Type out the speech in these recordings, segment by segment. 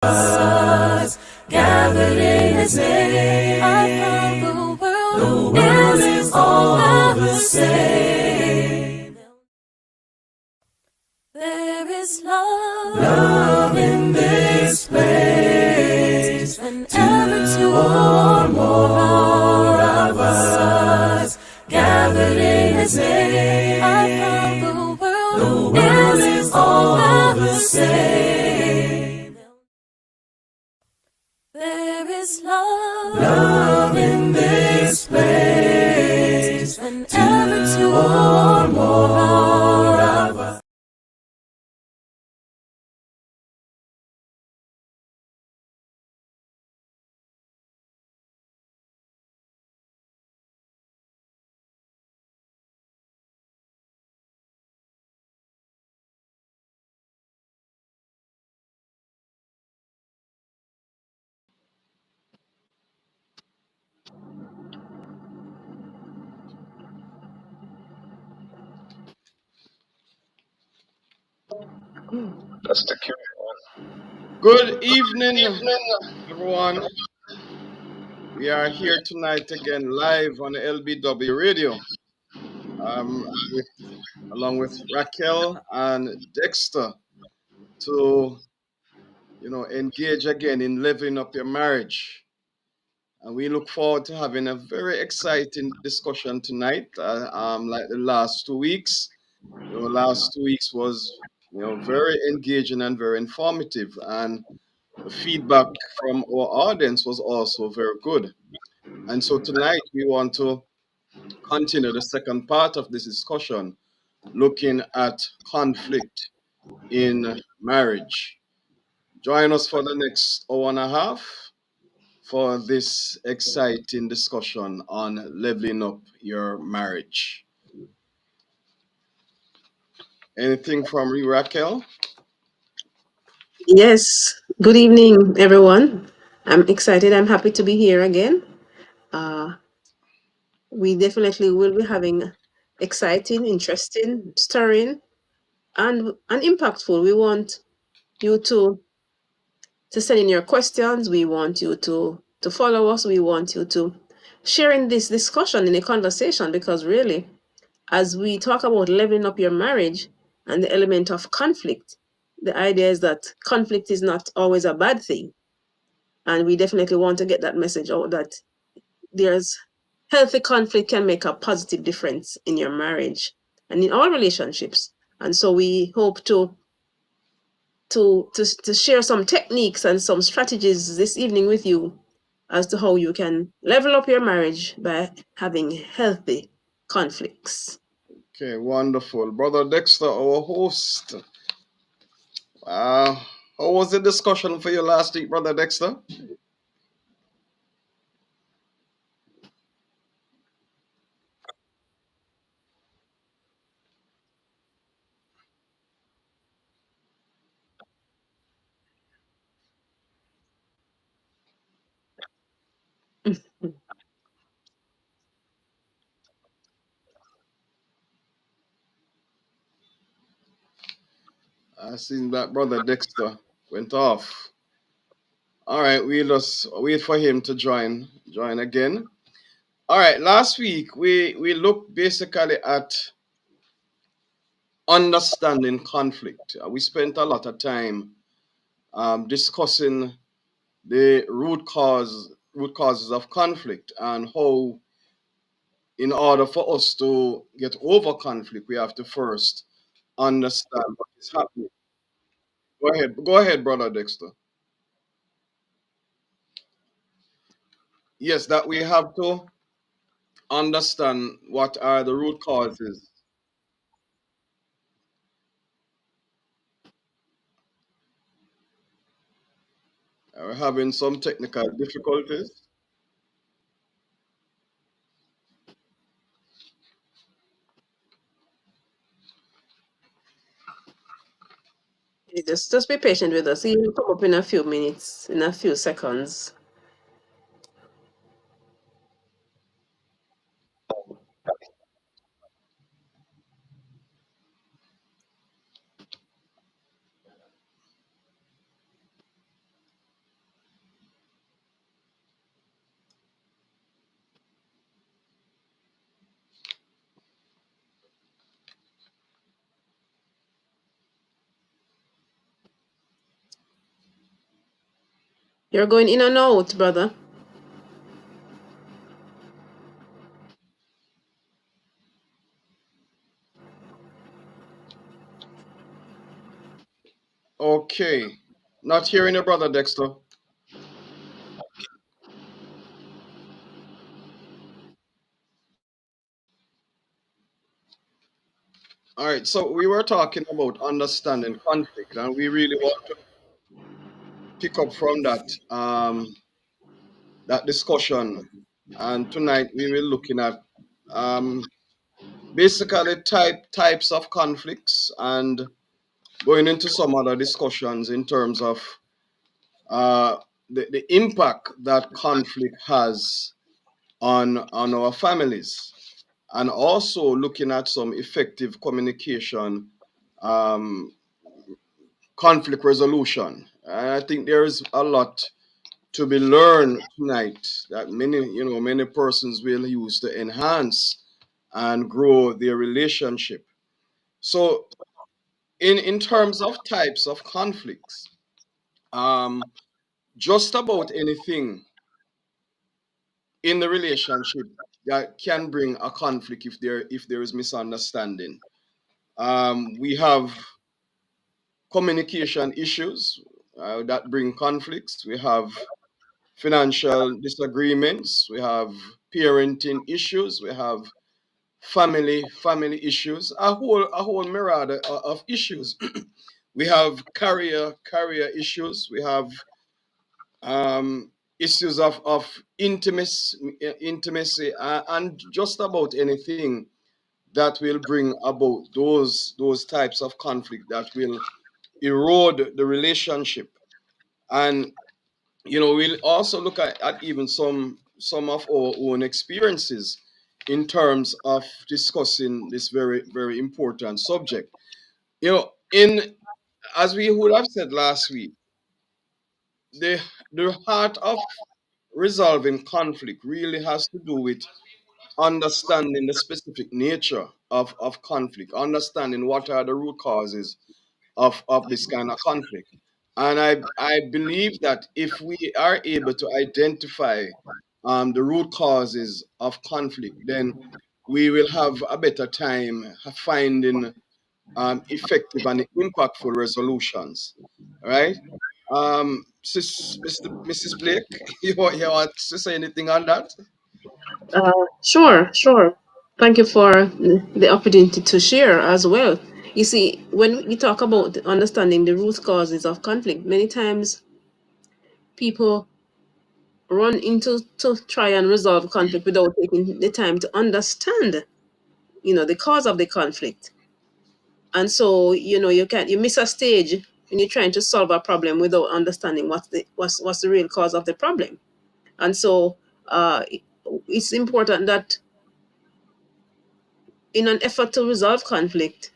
us, gathered in His name. The world is all the same. There is love in this place. Whenever two or more of us gathered in His name, the world is all the same. There is love in this place. Whenever two or more of us. That's the cute Good evening, everyone. We are here tonight again live on the LBW radio, with, along with Racquel and Dexter to, engage again in living up your marriage. And we look forward to having a very exciting discussion tonight, like the last 2 weeks. Last 2 weeks was, very engaging and very informative. And the feedback from our audience was also very good. And so tonight we want to continue the second part of this discussion, looking at conflict in marriage. Join us for the next hour and a half for this exciting discussion on leveling up your marriage. Anything from you, Raquel? Yes. Good evening, everyone. I'm excited. I'm happy to be here again. Uh, we definitely will be having exciting, interesting, stirring, and impactful. We want you to send in your questions. We want you to follow us. We want you to share in this discussion, in a conversation, because really, as we talk about leveling up your marriage and the element of conflict, the idea is that conflict is not always a bad thing. And we definitely want to get that message out that there's healthy conflict can make a positive difference in your marriage and in all relationships. And so we hope to share some techniques and some strategies this evening with you as to how you can level up your marriage by having healthy conflicts. Okay, wonderful. Brother Dexter, our host. Uh, how was the discussion for you last week, Brother Dexter? I seen that Brother Dexter went off. All right, we'll just wait for him to join again. All right, last week we looked basically at understanding conflict. We spent a lot of time discussing the root causes of conflict, and how, in order for us to get over conflict, we have to first understand what is happening. Go ahead, Brother Dexter. Yes, that we have to understand what are the root causes. We're having some technical difficulties. Just be patient with us. He will come up in a few minutes, in a few seconds. You're going in and out, brother. Okay. Not hearing your brother, Dexter. All right. So we were talking about understanding conflict, and we really want to pick up from that discussion. And tonight we will looking at um, basically types of conflicts and going into some other discussions in terms of uh, the impact that conflict has on our families, and also looking at some effective communication, um, conflict resolution. And I think there is a lot to be learned tonight that many persons will use to enhance and grow their relationship. So in terms of types of conflicts, um, just about anything in the relationship that can bring a conflict if there is misunderstanding. We have communication issues that bring conflicts. We have financial disagreements. We have parenting issues. We have family issues. A whole myriad of issues. We have career issues. We have issues of intimacy, and just about anything that will bring about those types of conflict that will erode the relationship. And we'll also look at even some of our own experiences in terms of discussing this very very important subject. In As we would have said last week, the the heart of resolving conflict really has to do with understanding the specific nature of conflict, understanding what are the root causes of this kind of conflict. And I believe that if we are able to identify the root causes of conflict, then we will have a better time finding effective and impactful resolutions. All right? Mrs. Blake, you want to say anything on that? Sure, sure. Thank you for the opportunity to share as well. You see, when we talk about understanding the root causes of conflict, many times people run into to try and resolve conflict without taking the time to understand, the cause of the conflict. And so, you miss a stage when you're trying to solve a problem without understanding what's the real cause of the problem. And so, it's important that in an effort to resolve conflict,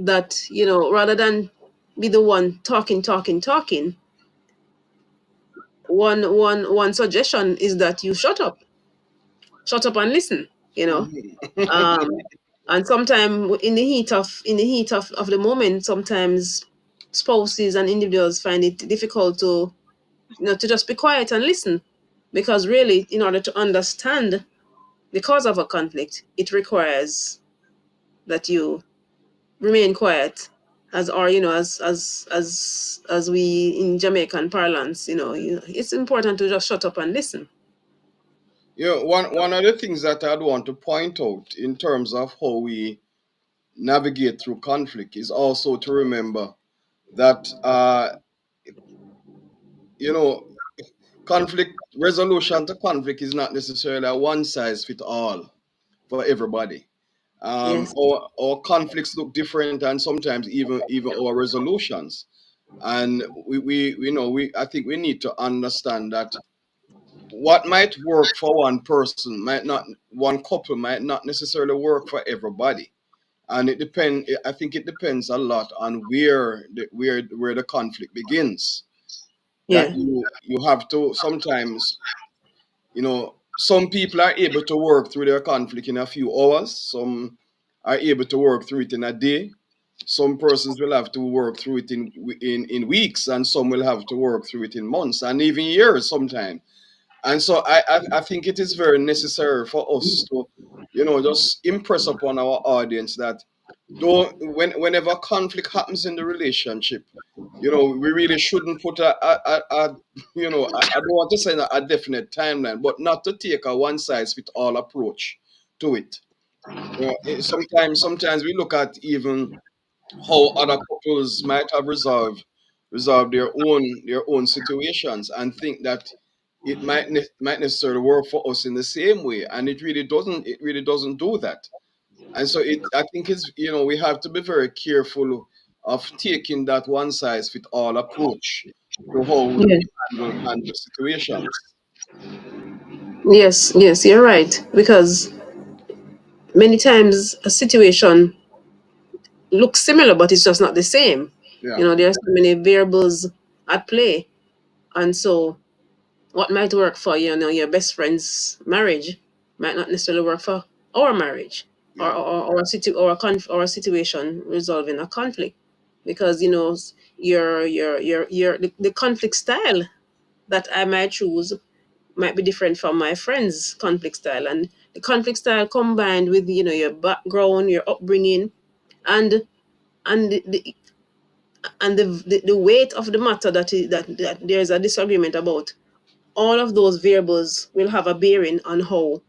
that rather than be the one talking, one suggestion is that you shut up and listen. Um, and sometimes in the heat of the moment, sometimes spouses and individuals find it difficult to just be quiet and listen, because really, in order to understand the cause of a conflict, it requires that you remain quiet, as or as we in Jamaican parlance, it's important to just shut up and listen. One of the things that I'd want to point out in terms of how we navigate through conflict is also to remember that you know conflict resolution to conflict is not necessarily a one size fit all for everybody. Yes. Our conflicts look different, and sometimes even our resolutions. And we I think we need to understand that what might work for one person might not, one couple might not necessarily work for everybody. And I think it depends a lot on where the conflict begins. That Yeah. you have to sometimes, some people are able to work through their conflict in a few hours. Some are able to work through it in a day. some persons will have to work through it in weeks, and some will have to work through it in months and even years sometimes. And so I think it is very necessary for us to, just impress upon our audience that don't whenever conflict happens in the relationship, we really shouldn't put a I don't want to say a definite timeline, but not to take a one size fit all approach to it. Sometimes we look at even how other couples might have resolved their own situations, and think that it might necessarily work for us in the same way, and it really doesn't do that. And so I think we have to be very careful of taking that one size fit all approach to how we Yes. handle situations. Yes, yes, you're right. Because many times a situation looks similar, but it's just not the same. Yeah, There are so many variables at play. And so what might work for your best friend's marriage might not necessarily work for our marriage, or yeah, or a situation resolving a conflict, because the conflict style that I might choose might be different from my friend's conflict style, and the conflict style combined with your background, your upbringing, and and the weight of the matter that there's a disagreement about. All of those variables will have a bearing on how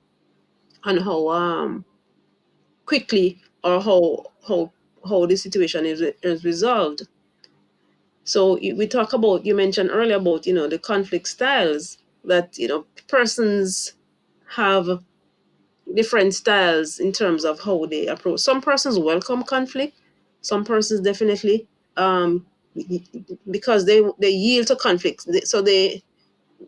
quickly, or how the situation is resolved. So we talk about, you mentioned earlier about the conflict styles, that persons have different styles in terms of how they approach. Some persons welcome conflict. Some persons definitely, um because they yield to conflict. So they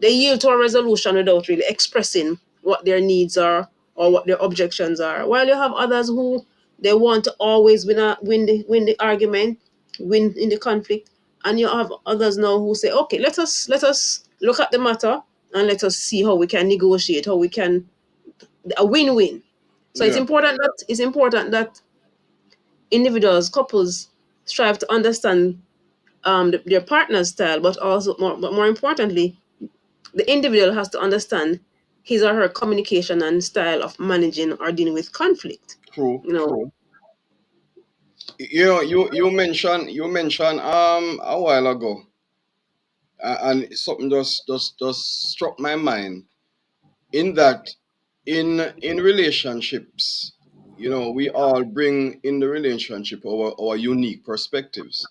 yield to a resolution without really expressing what their needs are or what their objections are. While you have others who, they want to always win the argument, win in the conflict. And you have others now who say, okay, let us look at the matter, and let us see how we can negotiate, how we can, a win-win. So it's yeah, important that individuals, couples, strive to understand their partner's style, but also more importantly, the individual has to understand his or her communication and style of managing or dealing with conflict. true, You know, true. You mentioned a while ago, and something just struck my mind, in that in relationships, we all bring in the relationship our unique perspectives.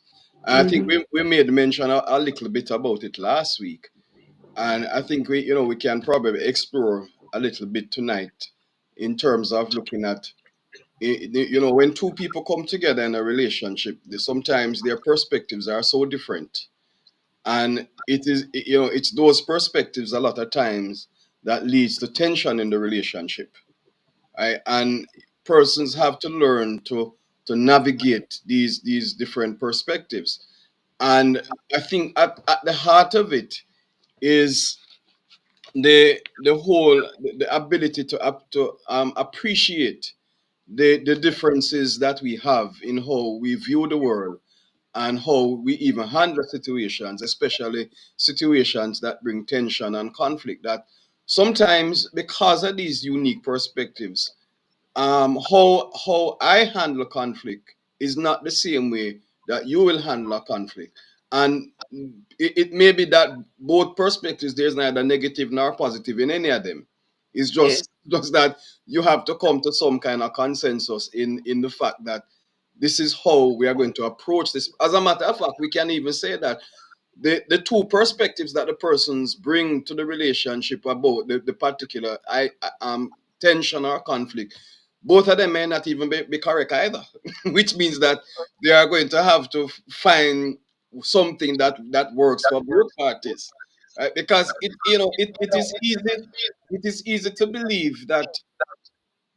And I think hmm we made mention a little bit about it last week, and I think we can probably explore a little bit tonight, in terms of looking at, when two people come together in a relationship, sometimes their perspectives are so different, and it's those perspectives a lot of times that leads to tension in the relationship, right? And persons have to learn to navigate these different perspectives. And I think at the heart of it is the whole the ability to appreciate the differences that we have in how we view the world, and how we even handle situations, especially situations that bring tension and conflict. That sometimes, because of these unique perspectives, how I handle conflict is not the same way that you will handle a conflict. And it may be that both perspectives, there's neither negative nor positive in any of them. It's just yes, just that you have to come to some kind of consensus in the fact that this is how we are going to approach this. As a matter of fact, we can even say that the two perspectives that the persons bring to the relationship about the particular tension or conflict, both of them may not even be correct either, which means that they are going to have to find something that works for both parties, right? Because it is easy to believe that,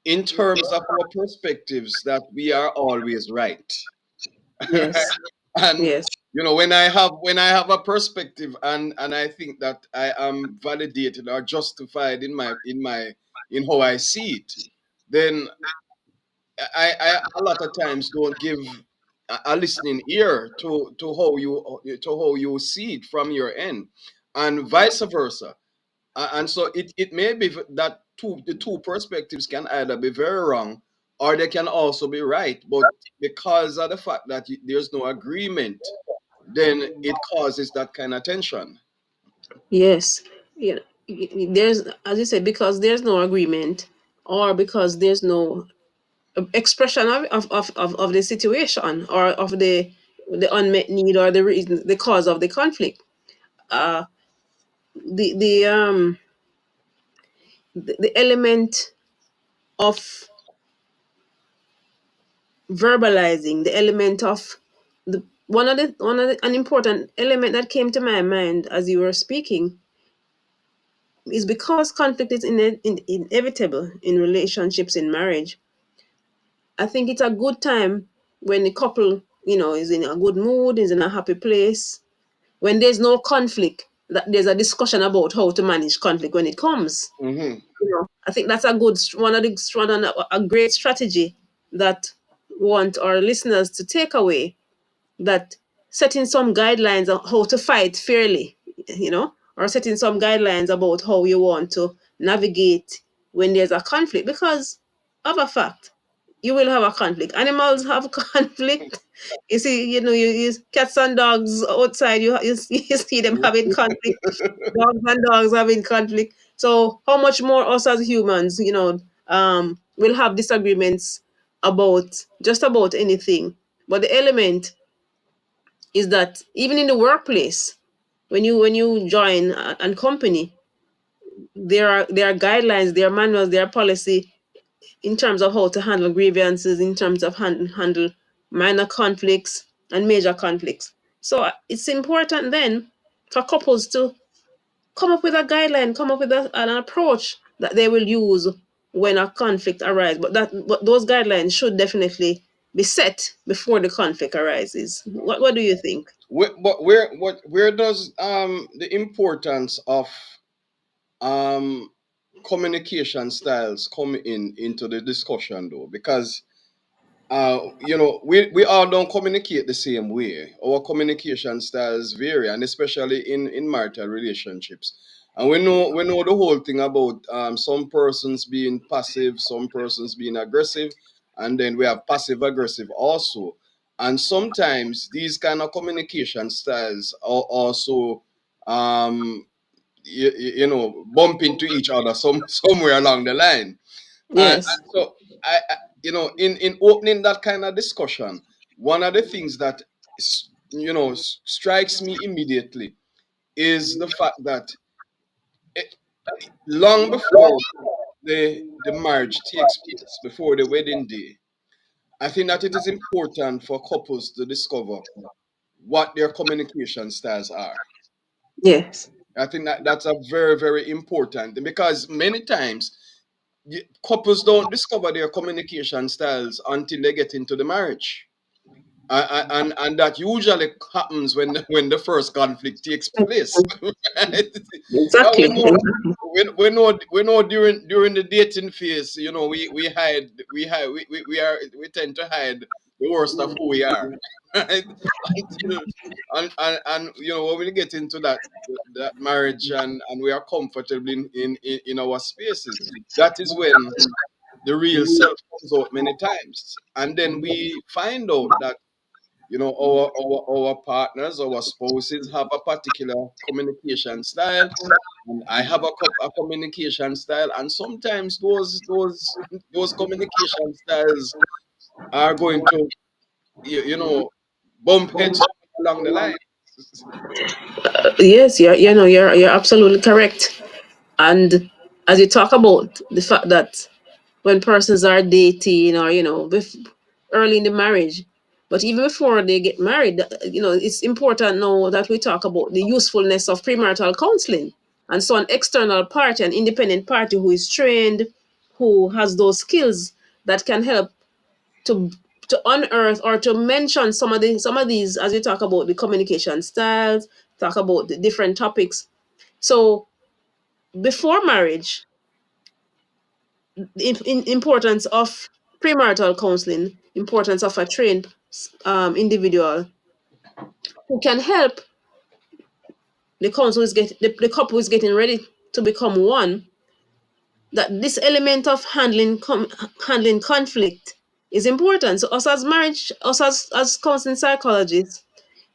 in terms of our perspectives, that we are always right. yes, And yes, when I have a perspective, and I think that I am validated or justified in how I see it, then I a lot of times don't give a listening ear to how you see it from your end, and vice versa. And so it may be that the two perspectives can either be very wrong or they can also be right. But because of the fact that there's no agreement, then it causes that kind of tension. Yes. You know, there's, as you said, because there's no agreement, or because there's no expression of the situation, or of the unmet need, or the reason, the cause of the conflict. Uh, the the um the element of verbalizing, the element of the an important element that came to my mind as you were speaking is, because conflict is inevitable in relationships, in marriage. I think it's a good time when the couple, is in a good mood, is in a happy place, when there's no conflict, that there's a discussion about how to manage conflict when it comes. Hmm. I think that's a good a great strategy that we want our listeners to take away, that setting some guidelines on how to fight fairly, or setting some guidelines about how you want to navigate when there's a conflict, because of a fact, you will have a conflict. Animals have conflict. You see, you cats and dogs outside, you see them having conflict. Dogs and dogs having conflict. So how much more us as humans, will have disagreements about just about anything. But the element is that even in the workplace, when you join a company, there are guidelines, there are manuals, there are policy in terms of how to handle grievances, in terms of handle minor conflicts and major conflicts. So it's important then for couples to come up with a guideline, come up with an approach that they will use when a conflict arises. But those guidelines should definitely be set before the conflict arises. What do you think? But where does the importance of um communication styles come into the discussion though? Because we all don't communicate the same way. Our communication styles vary, and especially in marital relationships. And we know the whole thing about some persons being passive, some persons being aggressive, and then we have passive aggressive also. And sometimes these kind of communication styles are also bump into each other somewhere along the line. And Yes. so in opening that kind of discussion, one of the things that strikes me immediately is the fact that it, long before the marriage takes place, before the wedding day, I think that it is important for couples to discover what their communication styles are. Yes. I think that that's a very, very important, because many times couples don't discover their communication styles until they get into the marriage. And that usually happens when the first conflict takes place. Right? Now Exactly. we know during the dating phase, we tend to hide the worst of who we are. Right? Until and when we get into that marriage, and we are comfortable in our spaces, that is when the real self comes out many times. And then we find out that our partners, our spouses have a particular communication style, and I have a communication style, and sometimes those communication styles are going to you know bump heads along the line. Yes, you're absolutely correct. And as you talk about the fact that when persons are dating, or early in the marriage, but even before they get married, it's important now that we talk about the usefulness of premarital counseling. And so an external party, an independent party who is trained, who has those skills, that can help to unearth, or to mention some of these, as we talk about the communication styles, talk about the different topics. So before marriage, the importance of premarital counseling, importance of a trained individual who can help the couple is getting ready to become one, that this element of handling conflict is important. So us as marriage, us as counseling psychologists,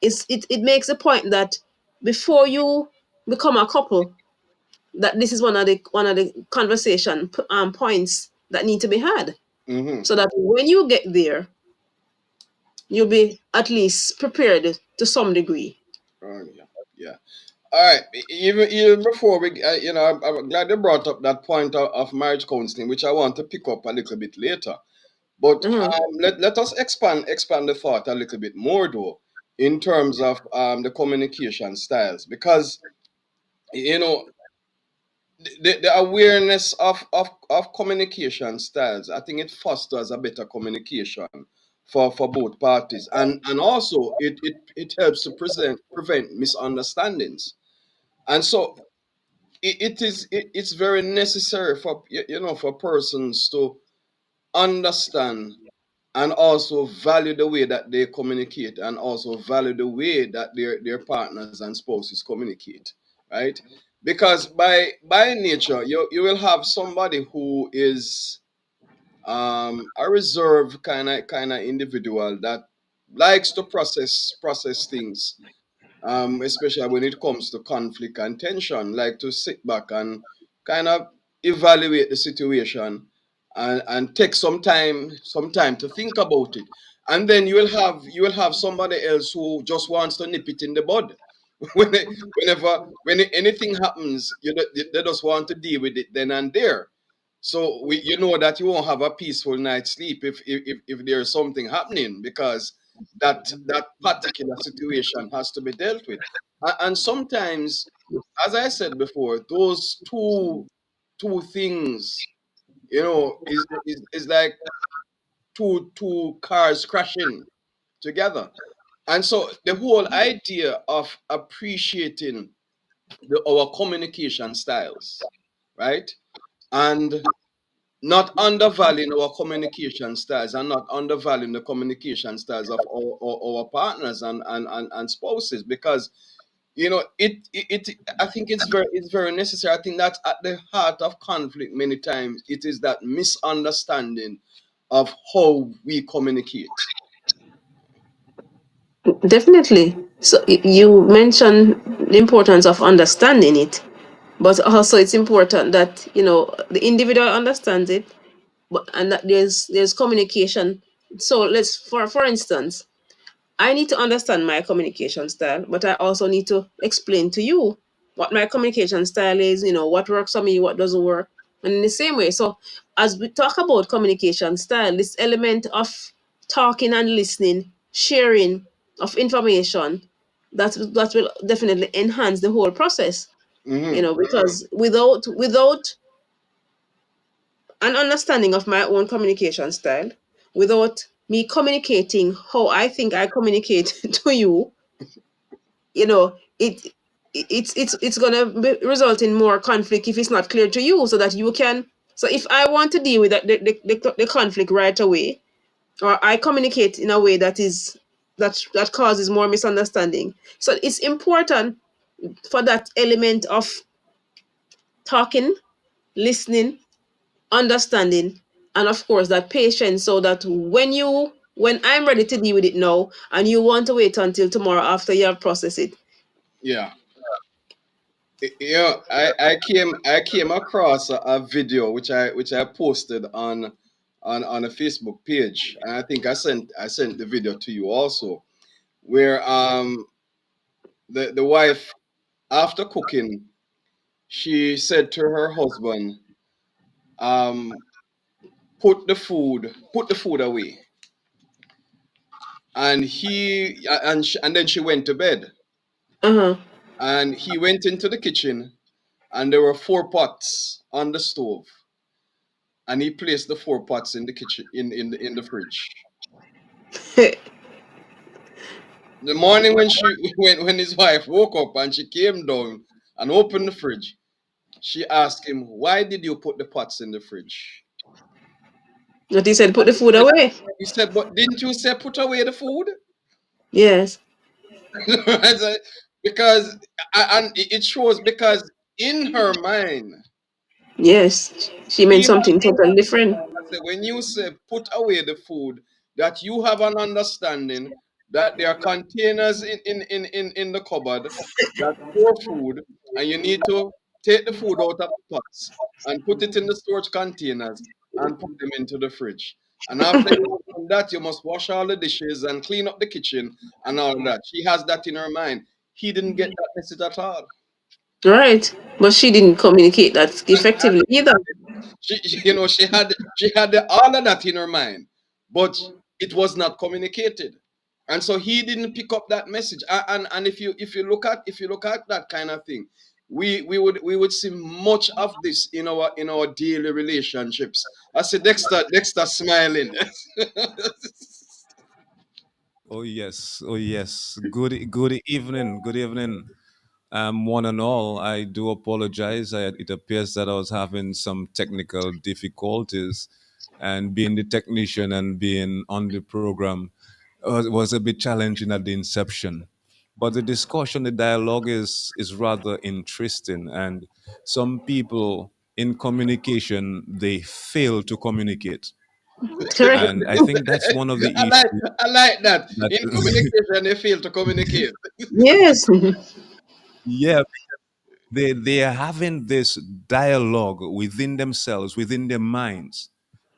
it makes a point that before you become a couple, that this is one of the conversation points that need to be had, Mm-hmm. so that when you get there, you'll be at least prepared to some degree. Yeah. Yeah. All right. Even before we, I'm glad you brought up that point of marriage counseling, which I want to pick up a little bit later. But Uh-huh. let us expand the thought a little bit more, though, in terms of the communication styles, because you know the awareness of communication styles, I think it fosters a better communication for both parties, and also it helps to prevent misunderstandings. And so it's very necessary for for persons to understand and also value the way that they communicate, and also value the way that their partners and spouses communicate, right? Because by nature, you will have somebody who is a reserved kind of individual that likes to process things, especially when it comes to conflict and tension, like to sit back and kind of evaluate the situation, and take some time to think about it. And then you will have somebody else who just wants to nip it in the bud. Anything happens, they just want to deal with it then and there. So you know that you won't have a peaceful night's sleep if there's something happening, because that particular situation has to be dealt with. And sometimes, as I said before, those two things, is like two cars crashing together. And so the whole idea of appreciating our communication styles, right? And not undervaluing our communication styles, and not undervaluing the communication styles of our partners and spouses, because I think it's very necessary. I think that's at the heart of conflict many times. It is that misunderstanding of how we communicate. Definitely. So you mentioned the importance of understanding it, but also it's important that the individual understands it, but and that there's communication. So let's for instance, I need to understand my communication style, but I also need to explain to you what my communication style is, what works for me, what doesn't work. And in the same way, so as we talk about communication style, this element of talking and listening, sharing of information, that will definitely enhance the whole process, Hmm. because without an understanding of my own communication style, without me communicating how I think I communicate to you, you know it it's gonna result in more conflict if it's not clear to you, so that you can, so if I want to deal with the conflict right away, or I communicate in a way that causes more misunderstanding. So it's important for that element of talking, listening, understanding, and of course that patience, so that when I'm ready to deal with it now, and you want to wait until tomorrow after you have processed it. Yeah. I came across a video which I posted on a Facebook page, and I think I sent the video to you also, where the wife, after cooking, she said to her husband, um put the food away. And then she went to bed, Uh-huh. and he went into the kitchen, and there were 4 pots on the stove, and he placed the 4 pots in the kitchen, in the fridge. The morning when she when his wife woke up and she came down and opened the fridge, she asked him, "Why did you put the pots in the fridge?" But he said, put the food away. You said, but didn't you say put away the food? Yes. I said, because and it shows because in her mind, Yes. She she meant has something totally different. I say, when you say put away the food, that you have an understanding that there are containers in the cupboard that store food, and you need to take the food out of the pots and put it in the storage containers and put them into the fridge. And after you have done that, you must wash all the dishes and clean up the kitchen and all that. She has that in her mind. He didn't get that message at all. Right. But she didn't communicate that effectively either. She had all of that in her mind, but it was not communicated, and so he didn't pick up that message. And if you look at that kind of thing, we would see much of this in our daily relationships. I see Dexter smiling. Oh yes, oh yes. Good evening, good evening, one and all. I do apologize. It appears that I was having some technical difficulties, and being the technician and being on the program was a bit challenging at the inception. But the discussion, the dialogue is rather interesting, and some people in communication they fail to communicate, Correct. and I think that's one of the I like issues I like that. that. In communication, they fail to communicate. Yes. Yeah, they are having this dialogue within themselves, within their minds.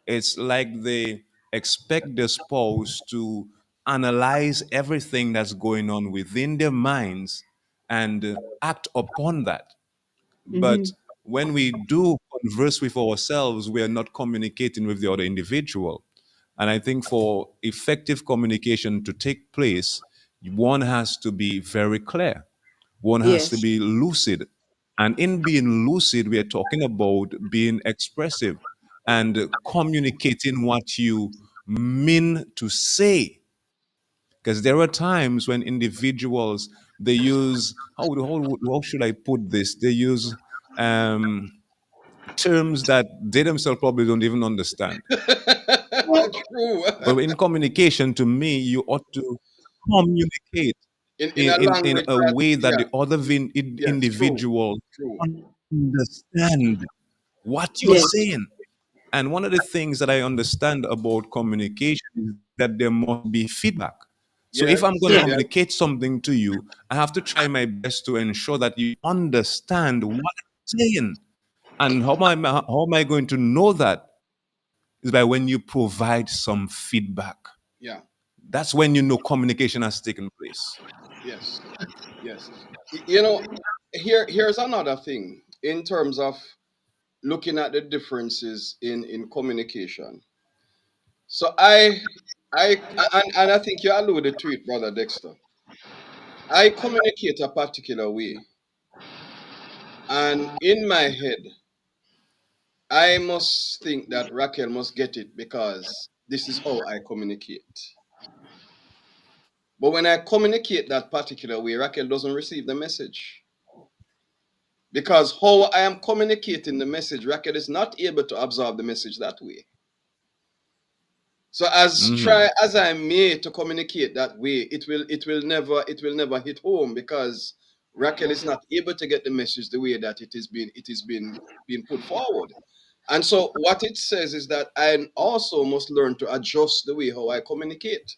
It's like they expect the spouse to analyze everything that's going on within their minds and act upon that. But Mhm. when we do converse with ourselves, we are not communicating with the other individual. And I think for effective communication to take place, one has to be very clear. One has to Yes. be lucid. And in being lucid, we are talking about being expressive and communicating what you mean to say. Because there are times when individuals they use how should I put this? They use um, terms that they themselves probably don't even understand. True. But in communication, to me, you ought to communicate In a in language a that, way that yeah, the other yes, true, individual true. understand what you're Yes. saying. And one of the things that I understand about communication is that there must be feedback. So if I'm going to Yes, Yeah. yes, communicate something to you, I have to try my best to ensure that you understand what I'm saying. And how am I going to know that? Is by when you provide some feedback. yeah, That's when you know communication has taken place. yes, yes. Here's another thing in terms of looking at the differences in communication. So and I think you alluded to it, brother Dexter. I communicate a particular way, and in my head, I must think that Raquel must get it because this is how I communicate. But when I communicate that particular way, Raquel doesn't receive the message. Because how I am communicating the message, Raquel is not able to absorb the message that way. So as Mhm. try as I may to communicate that way, it will never hit home because Raquel is not able to get the message the way that it is being put forward. And so what it says is that I also must learn to adjust the way how I communicate.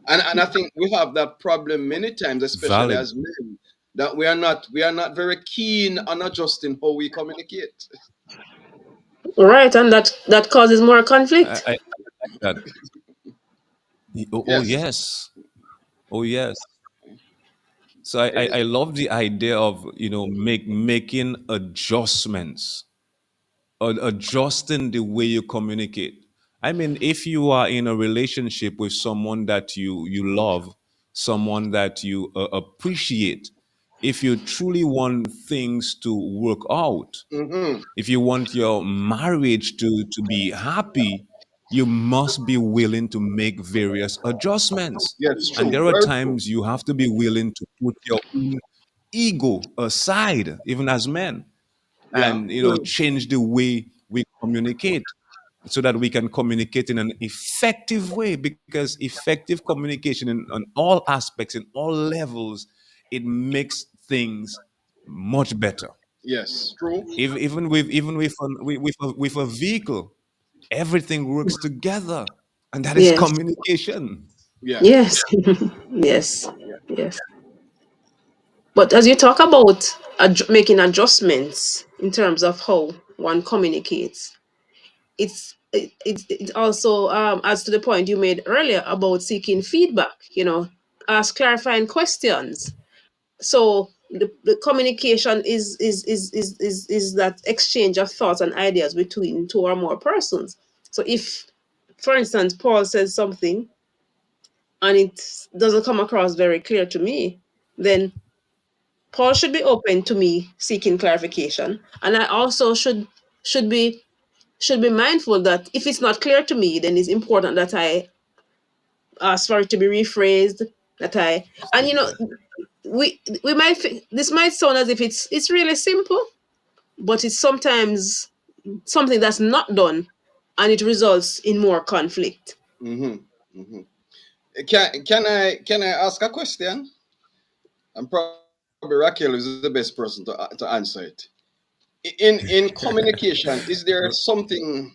And I think we have that problem many times, especially Valid. as men, that we are not very keen on adjusting how we communicate. Right. And that causes more conflict. I like that. Oh Yes. yes. Oh yes. So I love the idea of making adjustments or adjusting the way you communicate. I mean, if you are in a relationship with someone that you love, someone that you appreciate, if you truly want things to work out, Hmm. if you want your marriage to be happy, you must be willing to make various adjustments. Yes, And true. there are Very true. times you have to be willing to put your own ego aside, even as men, Yeah. and Mm. change the way we communicate. so that we can communicate in an effective way, because effective communication on all aspects, in all levels, it makes things much better. Yes, true. Even with a vehicle, everything works together, and that is Yes. communication. Yeah, Yes. Yes. yeah. Yes. But as you talk about making adjustments in terms of how one communicates, it also adds to the point you made earlier about seeking feedback. Ask clarifying questions. So the communication is that exchange of thoughts and ideas between two or more persons. So if, for instance, Paul says something and it doesn't come across very clear to me, then Paul should be open to me seeking clarification, and I also should be should be mindful that if it's not clear to me, then it's important that I ask for it to be rephrased. That I and we might this might sound as if it's really simple, but it's sometimes something that's not done, and it results in more conflict. Mm-hmm. Mm-hmm. Can I ask a question? And probably Raquel is the best person to answer it. In communication, is there something,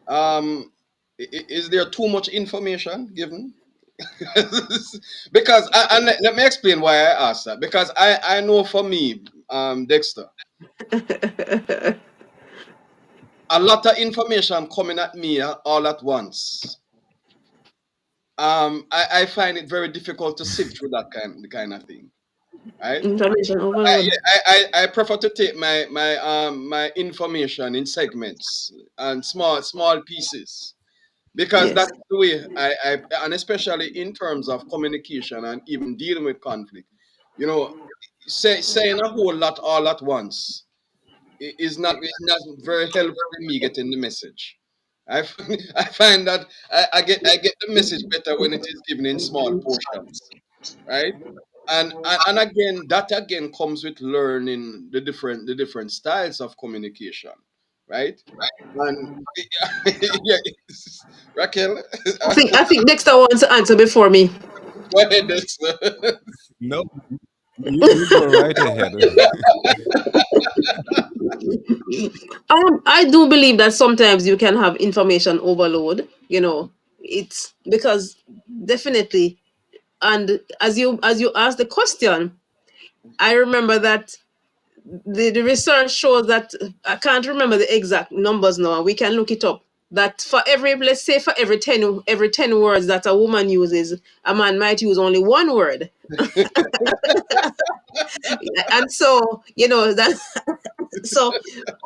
um is there too much information given? Because and let me explain why I asked that. Because I know for me, Dexter, a lot of information coming at me all at once. I find it very difficult to sift through that kind of thing, right? Information I, overload. I prefer to take my information in segments and small pieces, because Yes. that's the way and especially in terms of communication and even dealing with conflict, you know, saying a whole lot all at once is not very helpful in me getting the message. I find that I get the message better when it is given in small portions, right? And again, that again comes with learning the different styles of communication, right? And yeah, Raquel, I think Dexter wants to answer before me. go ahead. No, you go right ahead. I do believe that sometimes you can have information overload. It's because definitely, and as you ask the question, I remember that the research shows that I can't remember the exact numbers now, and we can look it up. That for every, let's say, for every 10 words that a woman uses, a man might use only one word. And so that so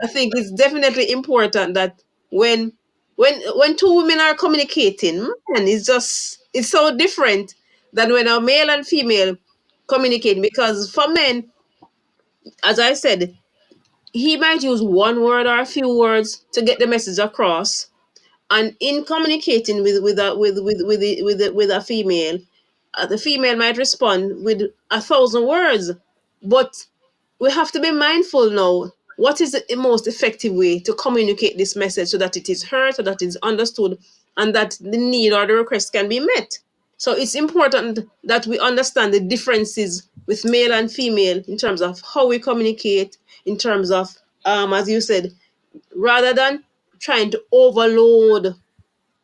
I think it's definitely important that when two women are communicating, man, it's so different than when a male and female communicate. Because for men, as I said, he might use one word or a few words to get the message across. And in communicating with a female, the female might respond with 1,000 words. But we have to be mindful now. What is the most effective way to communicate this message so that it is heard, so that it is understood, and that the need or the request can be met? So it's important that we understand the differences with male and female in terms of how we communicate, in terms of, as you said, rather than trying to overload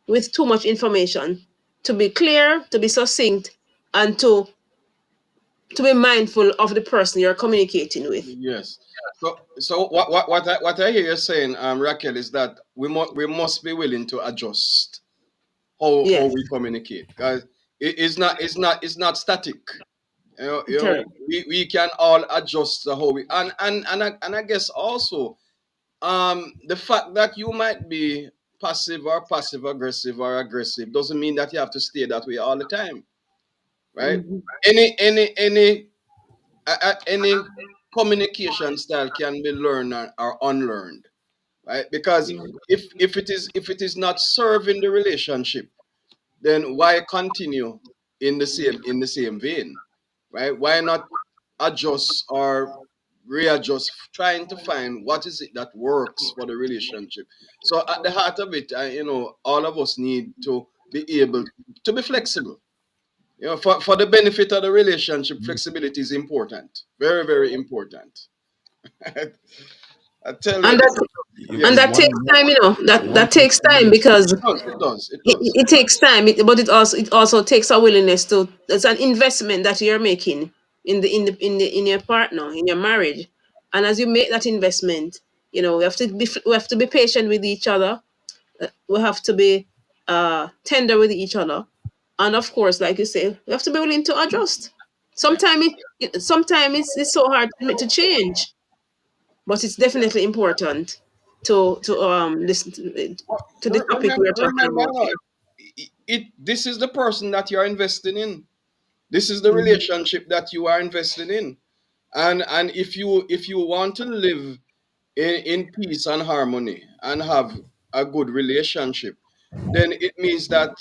with too much information, to be clear, to be succinct, and to be mindful of the person you're communicating with. Yes. So what I hear you saying, Raquel, is that we must be willing to adjust how Yes, we communicate, because it's not static. correct. We can all adjust the how we and I guess also, the fact that you might be passive aggressive or aggressive doesn't mean that you have to stay that way all the time, right? Mhm. Any communication style can be learned or unlearned, right? Because if it is not serving the relationship, then why continue in the same vein, right? Why not adjust or readjust, trying to find what is it that works for the relationship. So at the heart of it, all of us need to be able to be flexible. For the benefit of the relationship, flexibility is important. Very, very important. I tell And you, that You, and yes, that takes time, one that thing takes for me time is because it does, it does, it it, does. it takes time, but it also takes a willingness to. It's an investment that you're making in your partner, in your marriage, and as you make that investment, we have to be patient with each other. We have to be tender with each other, and of course, like you say, we have to be willing to adjust. Yeah. Sometimes it's so hard to change, but it's definitely important to listen Well, to the topic we are talking remember, about here. this is the person that you're investing in. This is the Mhm. relationship that you are investing in. And if you want to live in peace and harmony and have a good relationship, then it means that,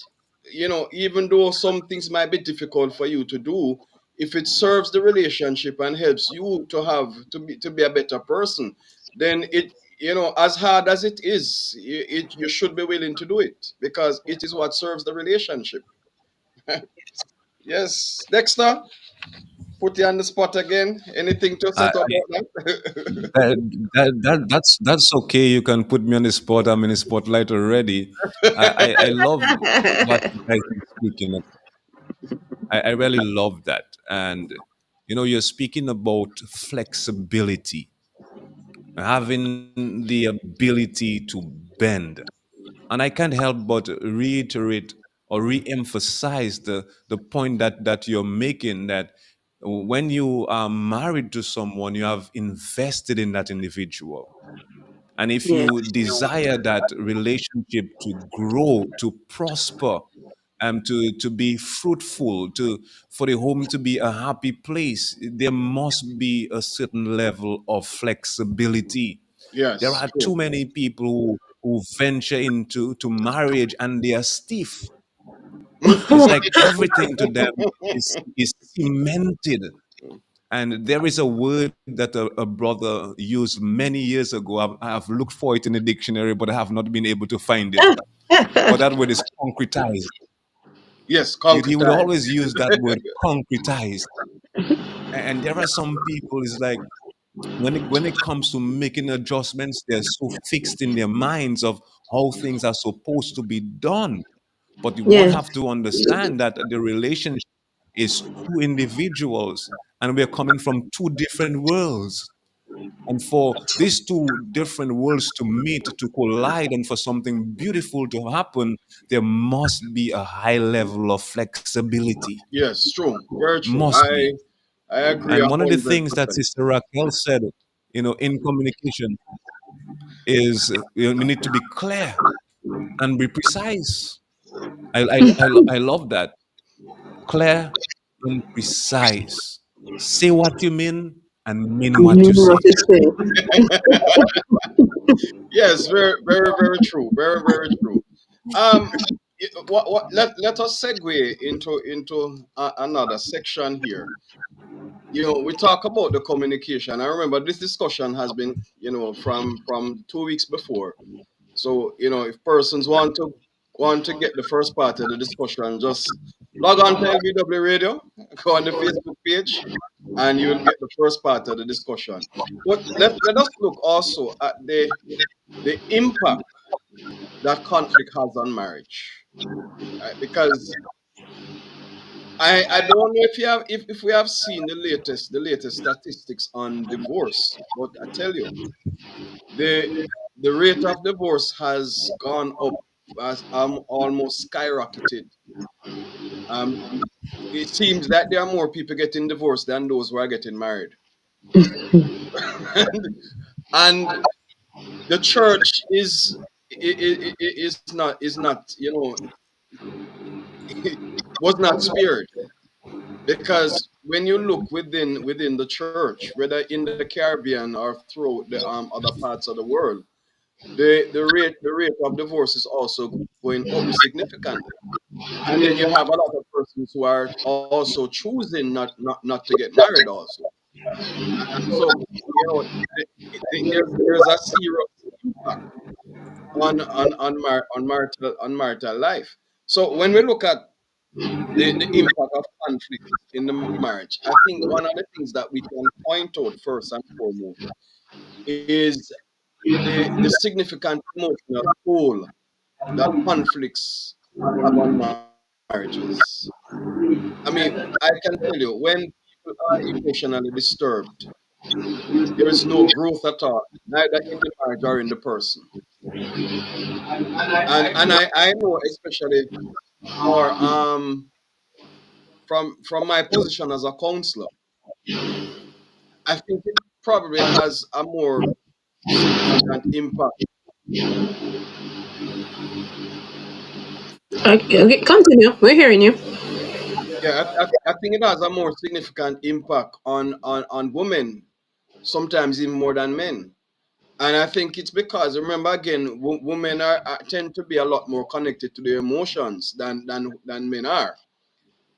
even though some things might be difficult for you to do, if it serves the relationship and helps you to be a better person, then as hard as it is, you should be willing to do it because it is what serves the relationship. Yes, Dexter, put you on the spot again. Anything to I, set up about that? that's okay. You can put me on the spot. I'm in the spotlight already. I love what you guys are speaking of. I really love that. And you're speaking about flexibility, having the ability to bend. And I can't help but reiterate or re-emphasize the point that you're making, that when you are married to someone, you have invested in that individual. And if Yeah. you desire that relationship to grow, to prosper, to be fruitful, for the home to be a happy place, there must be a certain level of flexibility. There Yes, are true. too many people who venture into to marriage and they are stiff. It's like everything to them is cemented. And there is a word that a brother used many years ago. I've looked for it in the dictionary, but I have not been able to find it. But that word is concretized. Yes, He would concretize. always use that word concretized. And there are some people, it's like when it comes to making adjustments, they're so fixed in their minds of how things are supposed to be done. But one Yeah. have to understand that the relationship is two individuals, and we're coming from two different worlds. And for these two different worlds to meet, to collide, and for something beautiful to happen, there must be a high level of flexibility. Yes, true. Very true. Must I be. I agree And a one of the hundred things that percent. Sister Raquel said, in communication is we need to be clear and be precise. I love that. Clear and precise. Say what you mean and mean what you What say. to say? Yes, very, very, very true. Very, very true. Let us segue into another section here. We talk about the communication. I remember this discussion has been, from 2 weeks before. So, if persons want to get the first part of the discussion, just log on to LBW Radio, go on the Facebook page, and you'll get the first part of the discussion. But let us look also at the impact that conflict has on marriage, right? Because I don't know if we have seen the latest statistics on divorce, but I tell you, the the rate of divorce has gone up, as almost skyrocketed. Um, it seems that there are more people getting divorced than those who are getting married, and the church is not was not spared, because when you look within the church, whether in the Caribbean or throughout the other parts of the world, the rate of divorce is also going up significantly. And then you have a lot of persons who are also choosing not to get married also. So there's a serious impact on marital life. So when we look at the impact of conflict in the marriage, I think one of the things that we can point out first and foremost is the significant emotional toll that conflicts have on marriages. I mean, I can tell you, when people are emotionally disturbed, there is no growth at all, neither in the marriage or in the person. And I know, especially for from my position as a counselor, I think it probably has a more significant impact. Okay, okay, continue. We're hearing you. Yeah, I think it has a more significant impact on women, sometimes even more than men. And I think it's because, remember again, women tend to be a lot more connected to their emotions than men are.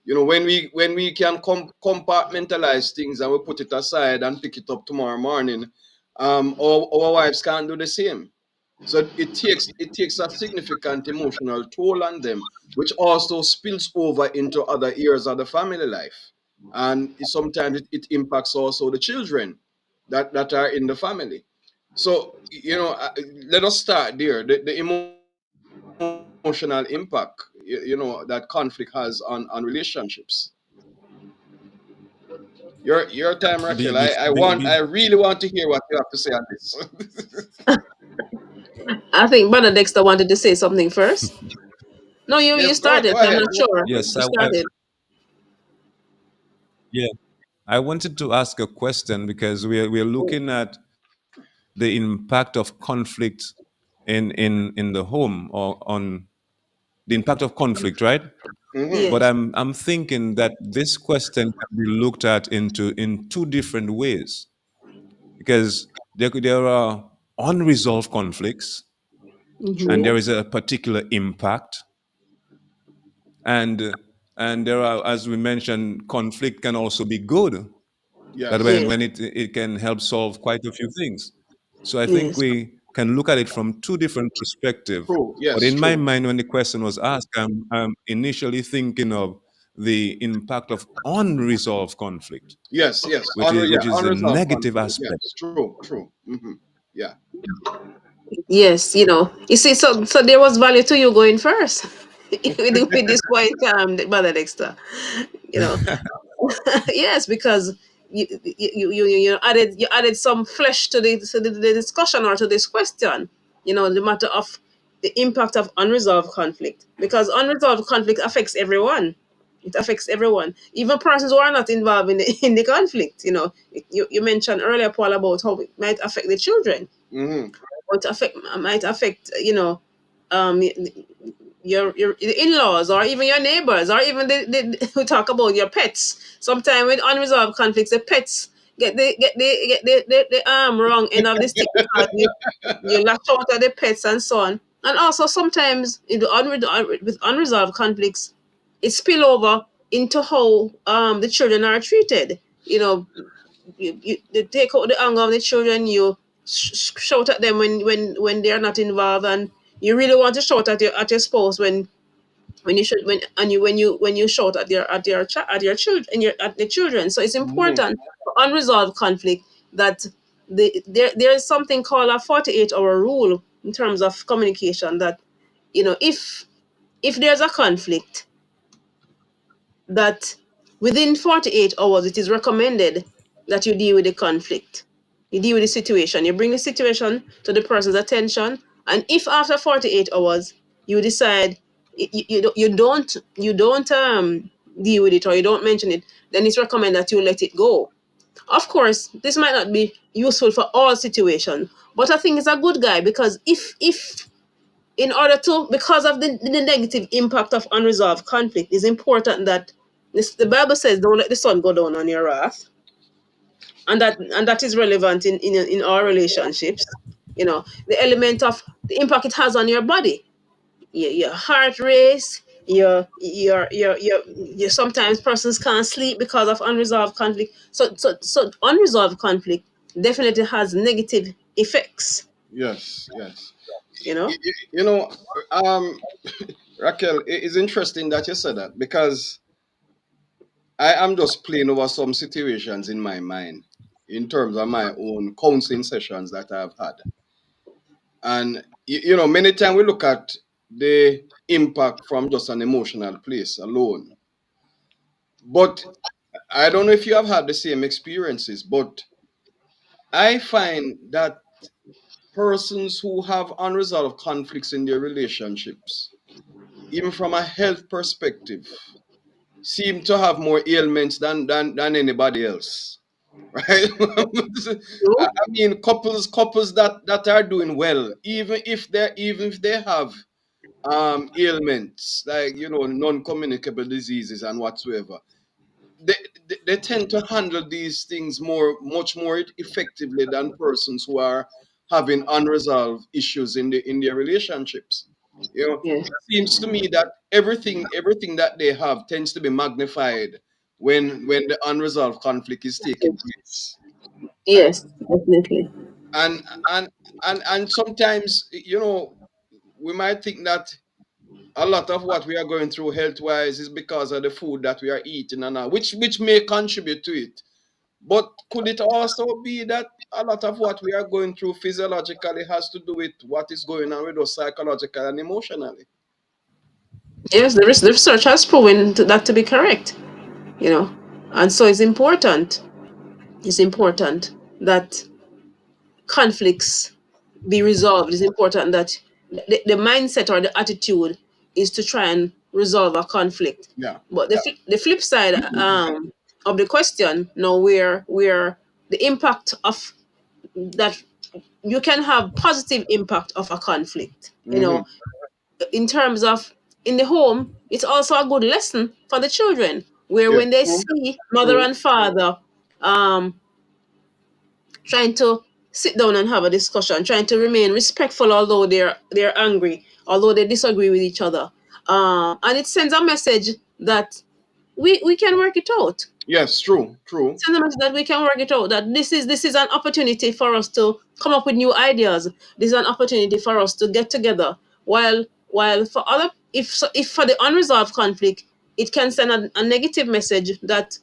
You know, when we can compartmentalize things and we put it aside and pick it up tomorrow morning, our wives can't do the same. So it takes a significant emotional toll on them, which also spills over into other areas of the family life, and sometimes it impacts also the children that are in the family. So let us start there. The emotional impact, that conflict has on relationships. Your time, Raquel. I, Be, I be, want be, I be, really want to hear what you have to say on this. I think Brother Dexter wanted to say something first. No, you Yes, go started. go I'm ahead. not sure. yes, You started. yeah. I wanted to ask a question because we're looking at the impact of conflict in the home, or on the impact of conflict, right? Hmm. But Yes. I'm thinking that this question can be looked at in two different ways, because there are unresolved conflicts, and Mm-hmm. there True. is a particular impact, and and there are, as we mentioned, conflict can also be good, that Yes. when Yes. it can help solve quite a few things. So I think Yes. we can look at it from two different perspectives. True. But Yes. in my True. mind, when the question was asked, I'm initially thinking of the impact of unresolved conflict, Yes. Yes. which is the Unresolved negative conflict. aspect. Yes. True. True. Yeah. Yes. You see, so there was value to you going first with this point, Brother Dexter. You know, yes, because you added some flesh to the discussion or to this question. The matter of the impact of unresolved conflict, because unresolved conflict affects everyone. It affects everyone, even persons who are not involved in the conflict. You mentioned earlier, Paul, about how it might affect the children, Hmm. or it might affect um your in-laws, or even your neighbors, or even we talk about your pets. Sometimes with unresolved conflicts, the pets get the arm wrong end of the stick, because you lash out at the pets and so on. And also sometimes with unresolved conflicts, it spill over into how the children are treated. You take out the anger of the children. You shout at them when they are not involved, and you really want to shout at your spouse when you should when you shout at your children, at the children. So it's Hmm. important for unresolved conflict that there is something called a 48-hour rule in terms of communication, that if there's a conflict, that within 48 hours it is recommended that you deal with the conflict. You deal with the situation, you bring the situation to the person's attention, and if after 48 hours you decide you don't deal with it, or you don't mention it, then it's recommended that you let it go. Of course, this might not be useful for all situations, but I think it's a good guide, because if in order to because of the negative impact of unresolved conflict, it's important that the Bible says, don't let the sun go down on your wrath. And that is relevant in our relationships. The element of the impact it has on your body. Your heart race, you sometimes persons can't sleep because of unresolved conflict. So unresolved conflict definitely has negative effects. Yes, yes. You know. You know, um, Raquel, it's interesting that you said that because I am just playing over some situations in my mind in terms of my own counseling sessions that I've had. And, many times we look at the impact from just an emotional place alone. But I don't know if you have had the same experiences, but I find that persons who have unresolved conflicts in their relationships, even from a health perspective, seem to have more ailments than anybody else. Right? I mean, couples that are doing well, even if they have ailments like non-communicable diseases and whatsoever, they, they tend to handle these things much more effectively than persons who are having unresolved issues in their relationships. Yes. It seems to me that everything that they have tends to be magnified when the unresolved conflict is taking place. Right? Yes, definitely. And and and and sometimes, we might think that a lot of what we are going through health wise is because of the food that we are eating and all, which may contribute to it. But could it also be that a lot of what we are going through physiologically has to do with what is going on with us psychologically and emotionally? Yes, the research has proven that to be correct. You know, and so it's important that conflicts be resolved. It's important that the mindset or the attitude is to try and resolve a conflict. Yeah. But the flip side of the question now, where the impact of that, you can have positive impact of a conflict. Hmm. In terms of in the home, it's also a good lesson for the children, where Yes. when they True. see mother True. and father um trying to sit down and have a discussion, trying to remain respectful although they're angry, although they disagree with each other. And it sends a message that we can work it out. Yes. True. It True. sends a message that we can work it out. That this is an opportunity for us to come up with new ideas. This is an opportunity for us to get together. While for other, if for the unresolved conflict, it can send a negative message that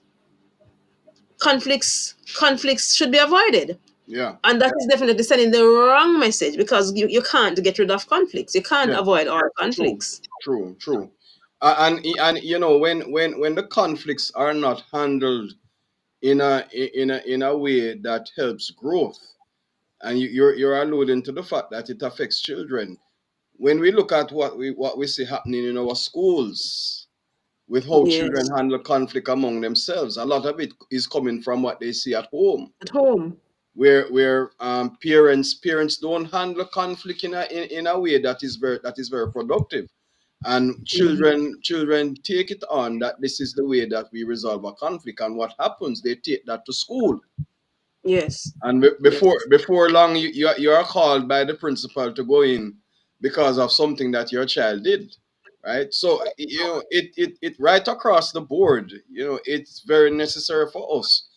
conflicts should be avoided. Yeah. And that is definitely sending the wrong message, because you can't get rid of conflicts. You can't Yeah. avoid all True. conflicts. True. True. And when the conflicts are not handled in a way that helps growth, and you're alluding to the fact that it affects children. When we look at what we see happening in our schools with how children Yes. handle conflict among themselves, a lot of it is coming from what they see at home, At home. where parents don't handle conflict in a way that is very productive, and Mhm. children take it on that this is the way that we resolve a conflict, and what happens, they take that to school. Yes. And Yes. before long, you are called by the principal to go in because of something that your child did, right? So it right across the board. It's very necessary for us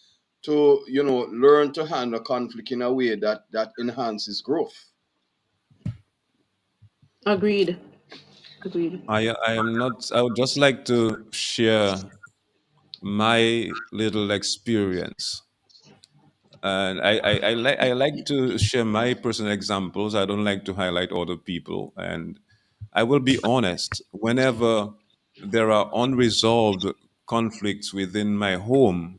to learn to handle conflict in a way that enhances growth. Agreed. Agreed. I am not. I would just like to share my little experience, and I like to share my personal examples. I don't like to highlight other people, and I will be honest. Whenever there are unresolved conflicts within my home,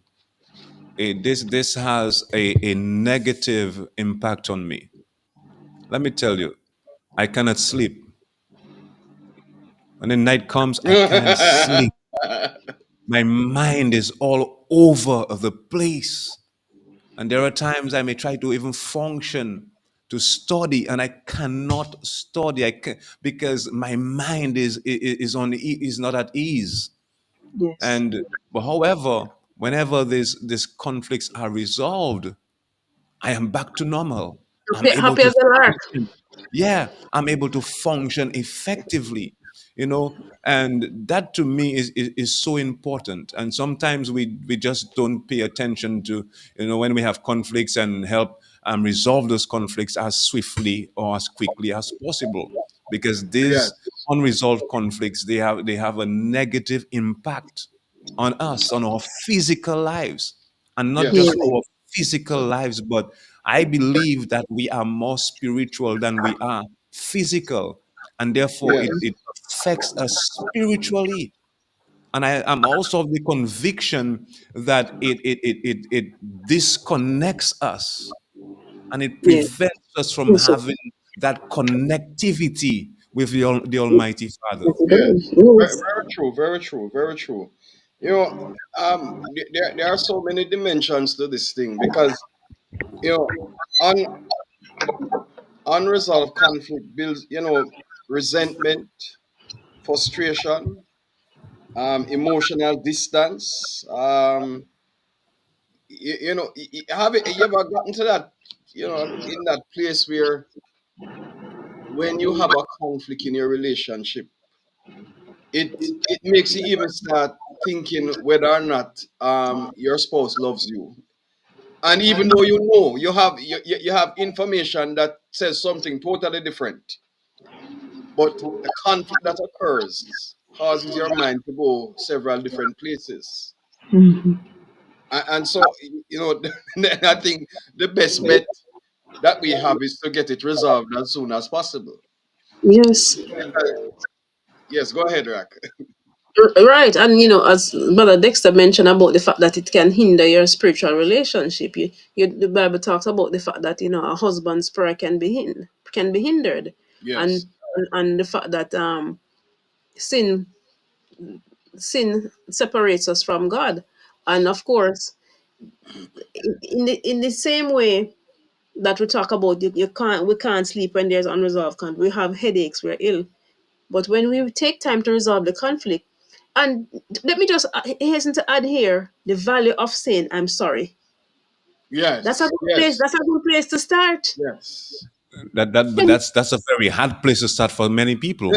this has a negative impact on me. Let me tell you, I cannot sleep. When the night comes, I can't sleep. My mind is all over the place. And there are times I may try to even function to study, and I cannot study. Because my mind is not at ease. Yes. And but however, whenever these conflicts are resolved, I am back to normal. I'm Happy, able happy to as a lark. function. Yeah, I'm able to function effectively. you know. And that to me is so important. And sometimes we just don't pay attention to, when we have conflicts, and help resolve those conflicts as swiftly or as quickly as possible, because these Yes. unresolved conflicts, they have a negative impact on us, on our physical lives, and not Yeah. just Yes. our physical lives, but I believe that we are more spiritual than we are physical, and therefore it, Yes. it affects us spiritually. And I am also of the conviction that it disconnects us, and it Yeah. prevents us from Yes, sir. having that connectivity with the Almighty Father. Yes, it Yes. does. Very, Yes. very true. Very true. Very true. You know, there are so many dimensions to this thing because you know, un, unresolved conflict builds, resentment, frustration, emotional distance. Have you ever gotten to that, in that place where when you have a conflict in your relationship, it makes you even start thinking whether or not your spouse loves you. And even though you have information that says something totally different, but the conflict that occurs causes your mind to go several different places. Mhm. And so, I think the best bet that we have is to get it resolved as soon as possible. Yes. Yes, go ahead, Rack. Right, and as Brother Dexter mentioned about the fact that it can hinder your spiritual relationship. The Bible talks about the fact that a husband's prayer can be hindered, Yes. and and the fact that sin sin separates us from God, and of course, in the same way that we talk about, we can't sleep when there's unresolved conflict. We have headaches, we're ill. But when we take time to resolve the conflict, and let me just hasten to add here the value of saying I'm sorry. That's a Yes. good place. Yes. That's a good place to start. Yes. But And that's a very hard place to start for many people.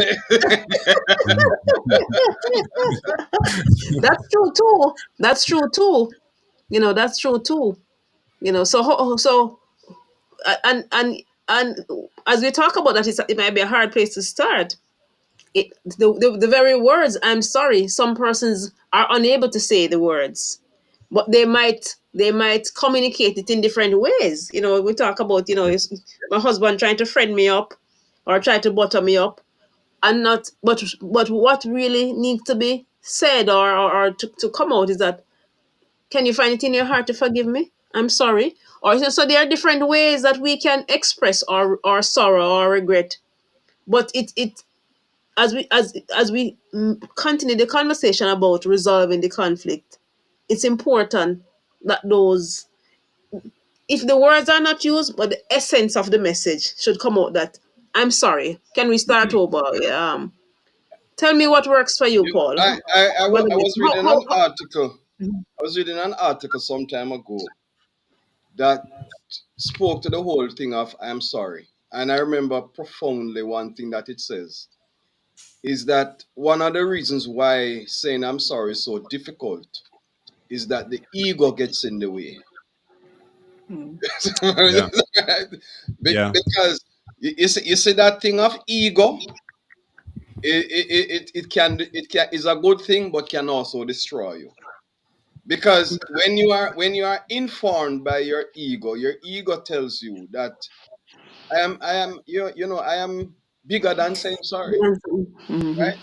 that's true too. That's true too. That's true too. And as we talk about that, it might be a hard place to start. The very words I'm sorry, some persons are unable to say the words, but they might communicate it in different ways. We talk about my husband trying to friend me up or try to butter me up, and not but what really needs to be said, or to come out, is that, can you find it in your heart to forgive me? I'm sorry. Or so there are different ways that we can express our sorrow or regret. But it as we continue the conversation about resolving the conflict, it's important that those if the words are not used, but the essence of the message should come out, that I'm sorry. Can we start over? Tell me what works for you, You, Paul. I Brother Dick, was reading an article. I was reading an article some time ago that spoke to the whole thing of I'm sorry. And I remember profoundly one thing that it says is that one of the reasons why saying I'm sorry is so difficult is that the ego gets in the way. Yeah, yeah. Because you see that thing of ego, it can is a good thing but can also destroy you. Because when you are informed by your ego tells you that I am I am bigger than saying sorry, Mhm. right?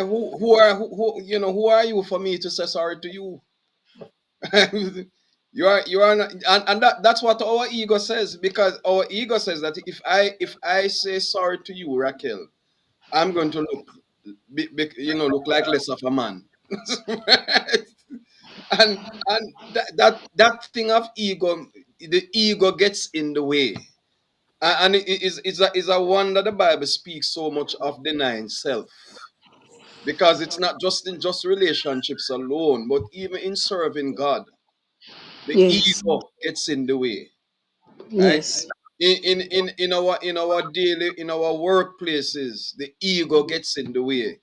Who are you for me to say sorry to you? You are not, and that's what our ego says, because our ego says that if I say sorry to you, Raquel, I'm going to look like less of a man. And that thing of ego, the ego gets in the way. And it's a wonder the Bible speaks so much of denying self, because it's not just in just relationships alone, but even in serving God, the Yes. ego gets in the way, right? Yes. in our daily in our workplaces, the ego gets in the way.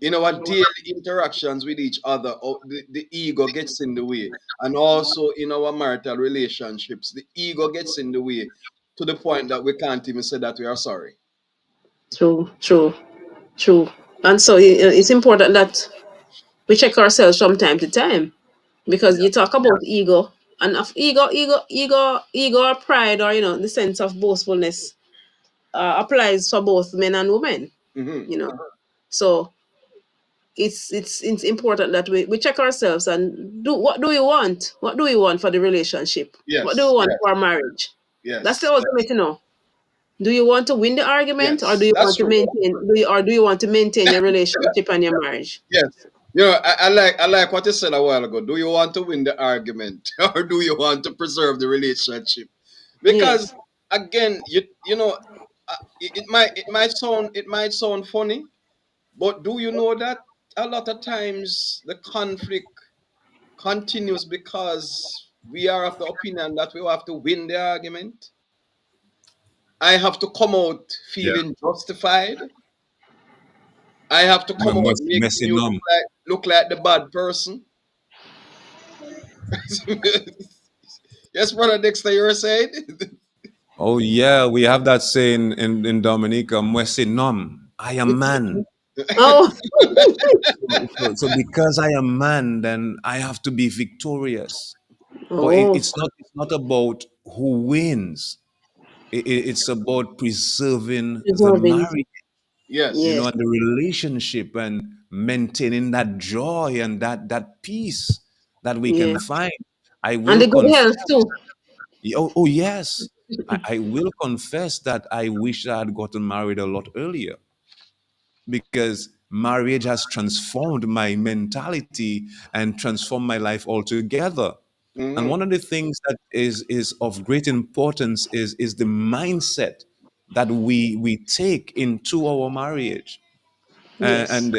In our daily interactions with each other, the ego gets in the way. And also in our marital relationships, the ego gets in the way to the point that we can't even say that we are sorry. True, true, true. And so it's important that we check ourselves from time to time, because you talk about ego, and of ego or pride, or the sense of boastfulness applies for both men and women. Hmm. You know, so it's important that we check ourselves and do what do we want? What do we want for the relationship? What do we Yes, want yes, for our marriage? That's the yes, ultimate, Do you want to win the argument, or do yes. you That's want to true. maintain your relationship and your marriage? Yes. I like what you said a while ago. Do you want to win the argument or do you want to preserve the relationship? Because Yes, again, it might sound funny, but do you know that a lot of times the conflict continues because we are of the opinion that we have to win the argument. I have to come out Yeah. feeling justified. I have to come out making Messing you on. look like the bad person. Yes, brother Dexter, you were saying? Oh yeah, we have that saying in Dominica, "Mwese nom." I am man. oh. So because I am man, then I have to be victorious. But Oh, it's not about who wins. It's about preserving the resolving. marriage, Yes. Yes, and the relationship, and maintaining that joy and that peace that we can yeah, find. I and will the good confess. health too. Oh yes, I will confess that I wish I had gotten married a lot earlier, because marriage has transformed my mentality and transformed my life altogether. And Hmm. one of the things that is of great importance is the mindset that we take into our marriage. Yes, And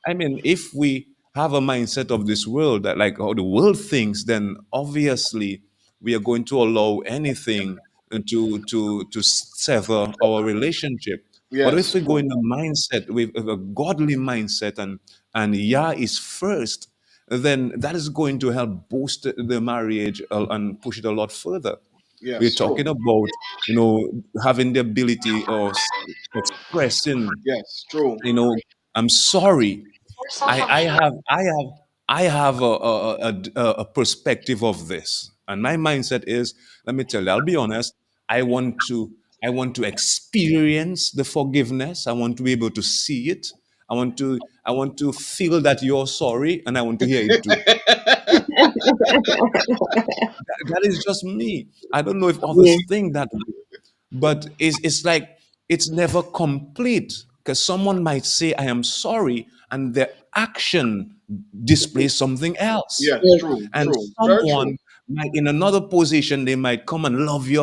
I mean, if we have a mindset of this world, that like how the world thinks, then obviously we are going to allow anything to sever our relationship. But if Yes, we go true. in a mindset with a godly mindset, and Yah is first, then that is going to help boost the marriage and push it a lot further. We're Yes, true. talking about, having the ability of expressing, Yes, true. I'm sorry. I have a perspective of this, and my mindset is, let me tell you, I'll be honest. I want to I want to experience the forgiveness. I want to be able to see it. I want to feel that you're sorry, and I want to hear it too. That is just me. I don't know if yeah, others think that way, but it's like it's never complete, because someone might say I am sorry, and their action displays something else. Yes, yes, true, And true. Very true. someone might, in another position, they might come and love you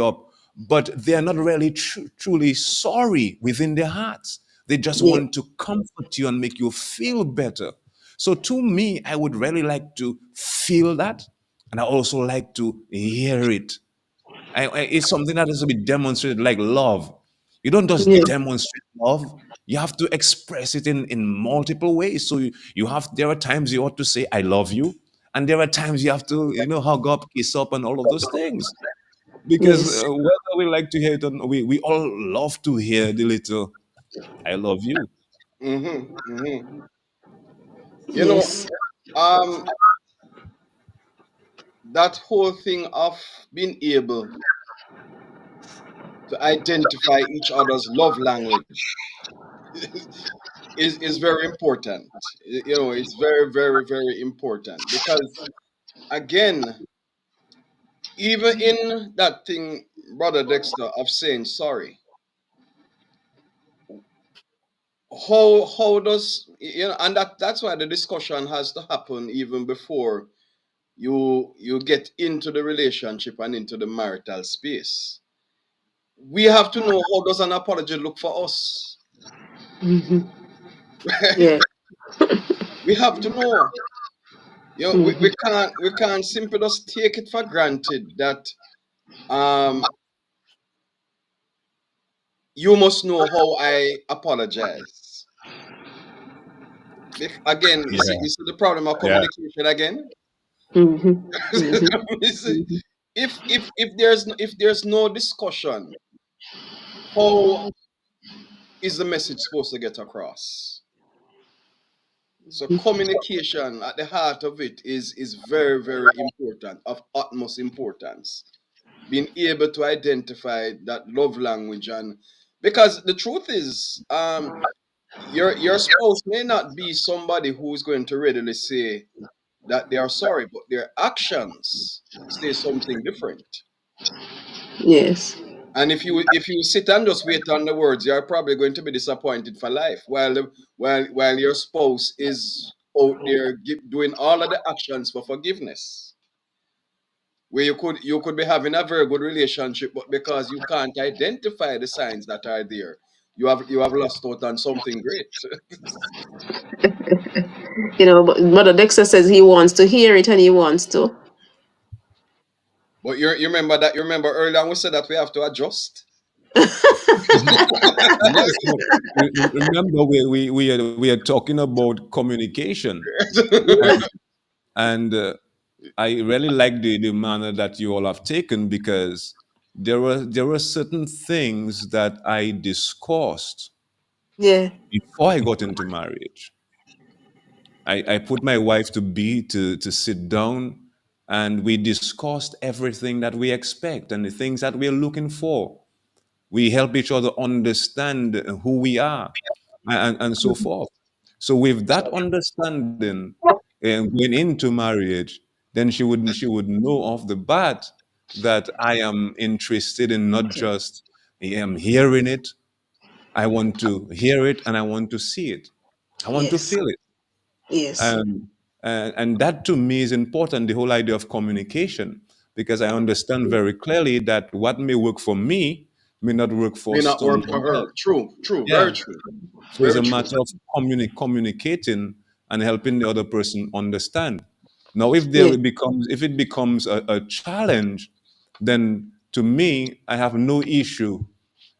up, but they're not really truly sorry within their hearts. They just yeah, want to comfort you and make you feel better. So to me, I would really like to feel that, and I also like to hear it. It's something that has to be demonstrated, like love. You don't just yeah, demonstrate love. You have to express it in multiple ways. So there are times you ought to say, I love you. And there are times you have to, hug up, kiss up, and all of those things. Because yes, whether we like to hear it or not, we all love to hear the little, I love you. Mm-hmm. Mm-hmm. You know, yes, um, that whole thing of being able to identify each other's love language is very important. It's very, very, very important because again, even in that thing, brother Dexter, of saying sorry, how does and that's why the discussion has to happen even before you get into the relationship and into the marital space. We have to know, how does an apology look for us? hmm, yeah, We have to know. We hmm, can't simply just take it for granted that um you must know how I apologize. Again, Yeah. you see the problem of Yeah. communication again. Mm-hmm. Mm-hmm. You see, Mm-hmm. if there's no discussion, how is the message supposed to get across? So communication at the heart of it is very, very important, of utmost importance. Being able to identify that love language, and because the truth is, your spouse may not be somebody who's going to readily say that they are sorry, but their actions say something different. Yes. And if you sit and just wait on the words, you're probably going to be disappointed for life. While your spouse is out there doing all of the actions for forgiveness, where you could be having a very good relationship, but because you can't identify the signs that are there, you have lost out on something great. But Brother Dexter says he wants to hear it and he wants to. But you remember earlier on we said that we have to adjust. Yes, but remember we are talking about communication, and I really like the manner that you all have taken, because there were certain things that I discussed Yeah. before I got into marriage. I put my wife to sit down, and we discussed everything that we expect and the things that we're looking for. We help each other understand who we are, and so forth. So with that understanding, and going into marriage, then she would know off the bat that I am interested in not just hearing it. I want to hear it, and I want to see it. I want to Yes. feel it. Yes. And that to me is important, the whole idea of communication, because I understand very clearly that what may work for me may not work for May not work for someone else. her. True, true, Yeah. very true, So it's very a true. matter of communicating and helping the other person understand. Now, Yeah. if it becomes a challenge, then to me, I have no issue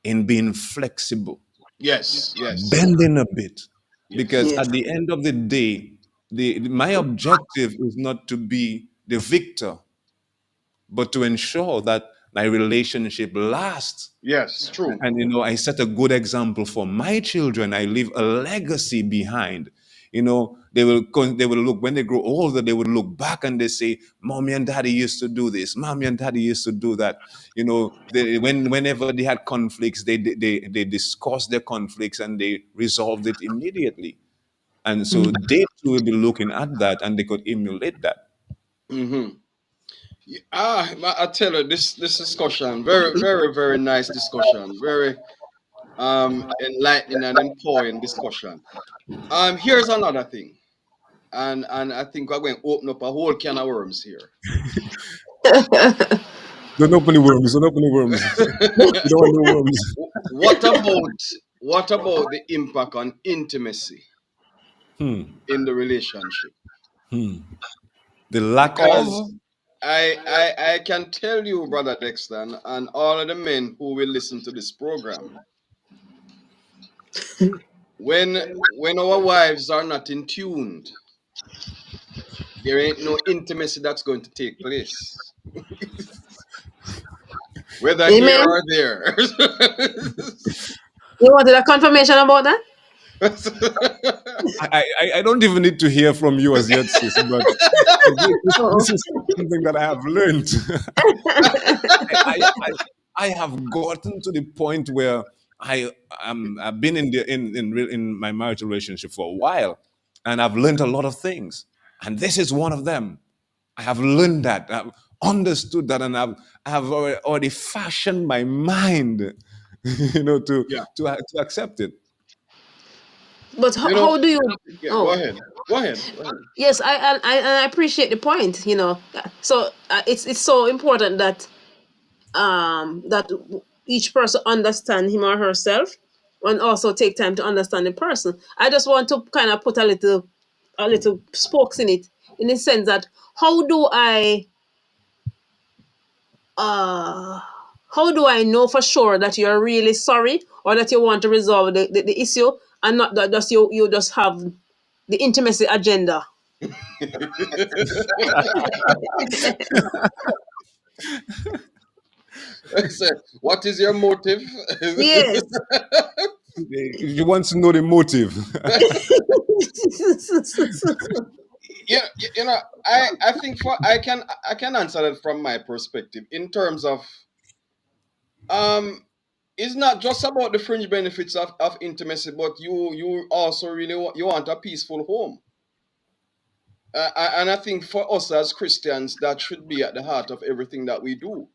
in being flexible, Yes, yes, bending a bit, because yes, Yes. at the end of the day, my objective is not to be the victor, but to ensure that my relationship lasts. yes, true. And I set a good example for my children. I leave a legacy behind. They will look, when they grow older, they would look back and they say, mommy and daddy used to do this, mommy and daddy used to do that. Whenever they had conflicts, they discussed their conflicts and they resolved it immediately. And so they too will be looking at that, and they could emulate that. Mm-hmm. I tell you, this discussion, very, very, very nice discussion, very enlightening and empowering discussion. Here's another thing, and I think we're going to open up a whole can of worms here. Don't open the worms. Don't open the worms. You don't want no worms. what about what about the impact on intimacy in the relationship? The lack Because of. I can tell you, Brother Dexter, and all of the men who will listen to this program, when our wives are not in tuned, there ain't no intimacy that's going to take place, whether here Amen. or there. You wanted a confirmation about that? I don't even need to hear from you as yet, sis. But this Oh. is something that I have learned. I have gotten to the point where I've been in my marital relationship for a while, and I've learned a lot of things, and this is one of them. I have learned that, I've understood that, and I have already fashioned my mind, to Yeah, to accept it. But you know. how do you? Yeah, go Oh. ahead. Go ahead. Go ahead. Yes, I appreciate the point. So it's so important that each person understand him or herself, and also take time to understand the person. I just want to kind of put a little spokes in it, in the sense that how do I uh how do I know for sure that you're really sorry or that you want to resolve the issue and not that just you just have the intimacy agenda? So, what is your motive? Yes. You want to know the motive. Yeah, you know, I think for I can answer that from my perspective in terms of um it's not just about the fringe benefits of intimacy, but you also really you want a peaceful home. And I think for us as Christians, that should be at the heart of everything that we do.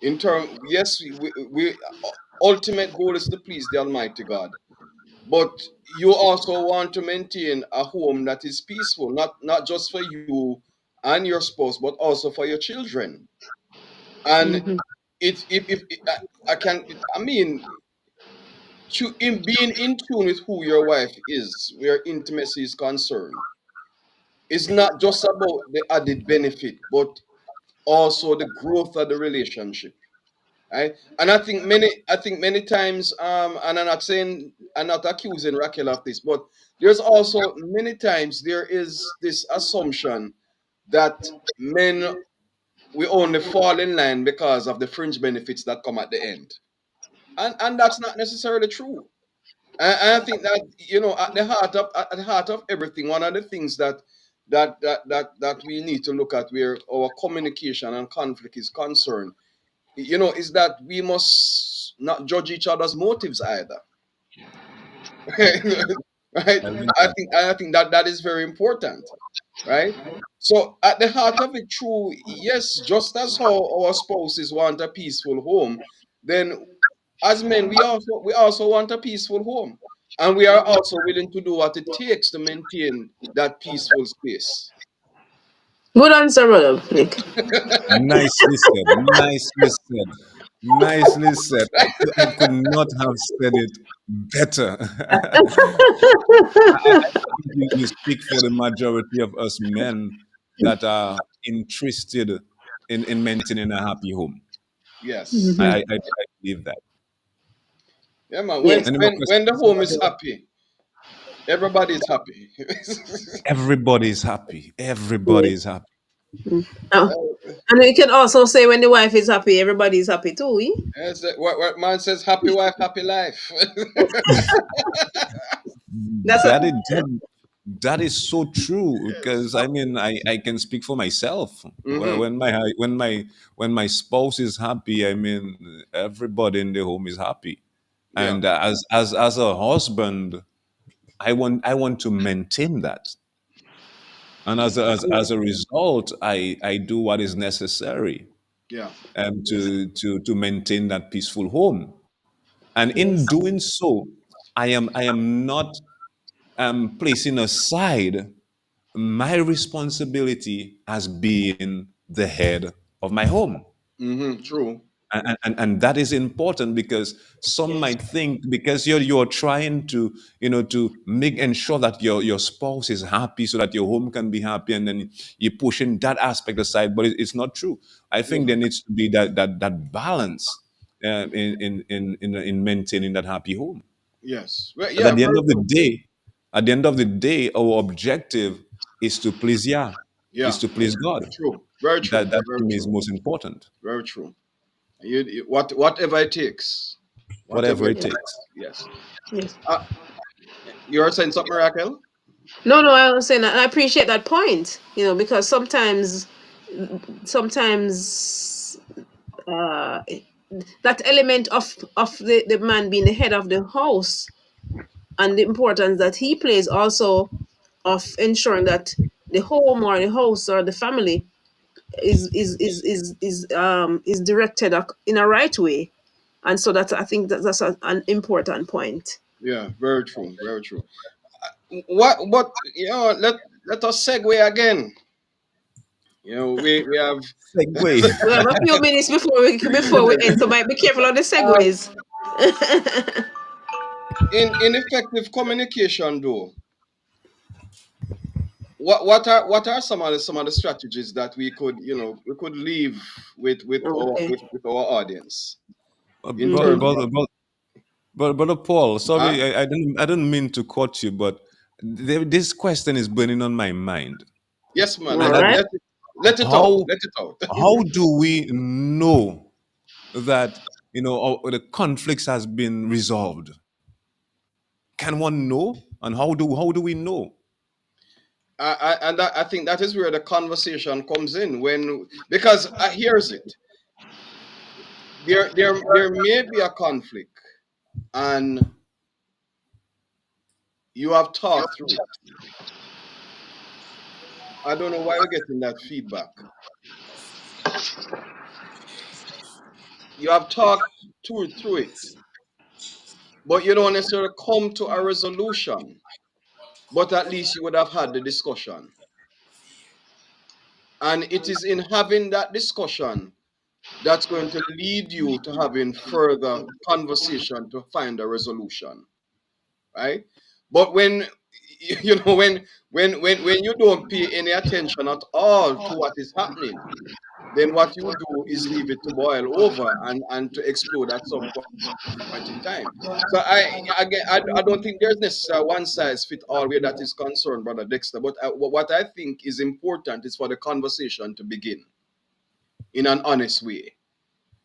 In term, yes, we ultimate goal is to please the Almighty God, but you also want to maintain a home that is peaceful, not just for you and your spouse, but also for your children. And Mhm. if I can, I mean, in being in tune with who your wife is, where intimacy is concerned, is not just about the added benefit, but also the growth of the relationship. Right? And I think many times, and I'm not saying, I'm not accusing Raquel of this, but there's also many times there is this assumption that men we only fall in line because of the fringe benefits that come at the end, and that's not necessarily true. And I think that at the heart of everything, one of the things that we need to look at where our communication and conflict is concerned, is that we must not judge each other's motives either. Right? I think that that is very important, right? So at the heart of it, true, yes, just as how our spouses want a peaceful home, then as men we also want a peaceful home, and we are also willing to do what it takes to maintain that peaceful space. Good answer, brother Nick. Nicely said. Nicely said. Nicely said. I could not have said it better. I think you speak for the majority of us men that are interested in maintaining a happy home. Yes. Mhm. I believe that. Yeah, man. Yes. Any more When the questions home over is there? happy, everybody is happy. Everybody is happy. Everybody Yes. is happy. Oh. And you can also say when the wife is happy, everybody is happy too. Eh? Yes, what man says, happy wife, happy life. That's a That is that is so true because I mean I can speak for myself. Hmm. When my spouse is happy, I mean everybody in the home is happy. Yeah. And as a husband, I want to maintain that. And as a result, I do what is necessary Yeah. to maintain that peaceful home. And in yes. doing so, I am not placing aside my responsibility as being the head of my home. True. And that is important because some Yes. might think because you're trying to to make ensure that your spouse is happy so that your home can be happy, and then you're pushing that aspect aside, but it's not true. I Yeah. think there needs to be that balance in maintaining that happy home. Yes. Well, Because yeah. Very true. at the end of the day, our objective is to please Yah, is Yeah. to please God. True. Very true. That Very to me is true. most important. Very true. Whatever it takes. Whatever Whatever it it takes. takes. Yes. Yes. Uh, you're saying something, Raquel? No, no, I was saying that I appreciate that point. Because sometimes uh, that element of the man being the head of the house and the importance that he plays also of ensuring that the home or the house or the family is directed in a right way, and so that I think that's an important point. Yeah. Very true. Very true. What let us segue again. We have Segway. We have a few minutes before we end, so might be careful on the um, segues. in effective communication though. What are some of the strategies that we could leave with Okay. our audience? in Brother, terms Mm-hmm. of, Brother Paul, huh? sorry, I didn't mean to cut you, but this question is burning on my mind, Yes, man. and All that right. is Let it out. how Let it out. how do we know that the conflicts has been resolved? Can one know, and how do we know? I think that is where the conversation comes in when because here's it. There may be a conflict, and you have talked through it. I don't know why we're getting that feedback. You have talked through it, but you don't necessarily come to a resolution. But at least you would have had the discussion. And it is in having that discussion that's going to lead you to having further conversation to find a resolution, right? But when when you don't pay any attention at all to what is happening, then what you do is leave it to boil over and to explode at some point in time. So I don't think there's necessarily one size fit all where that is concerned, brother Dexter. But what I think is important is for the conversation to begin in an honest way,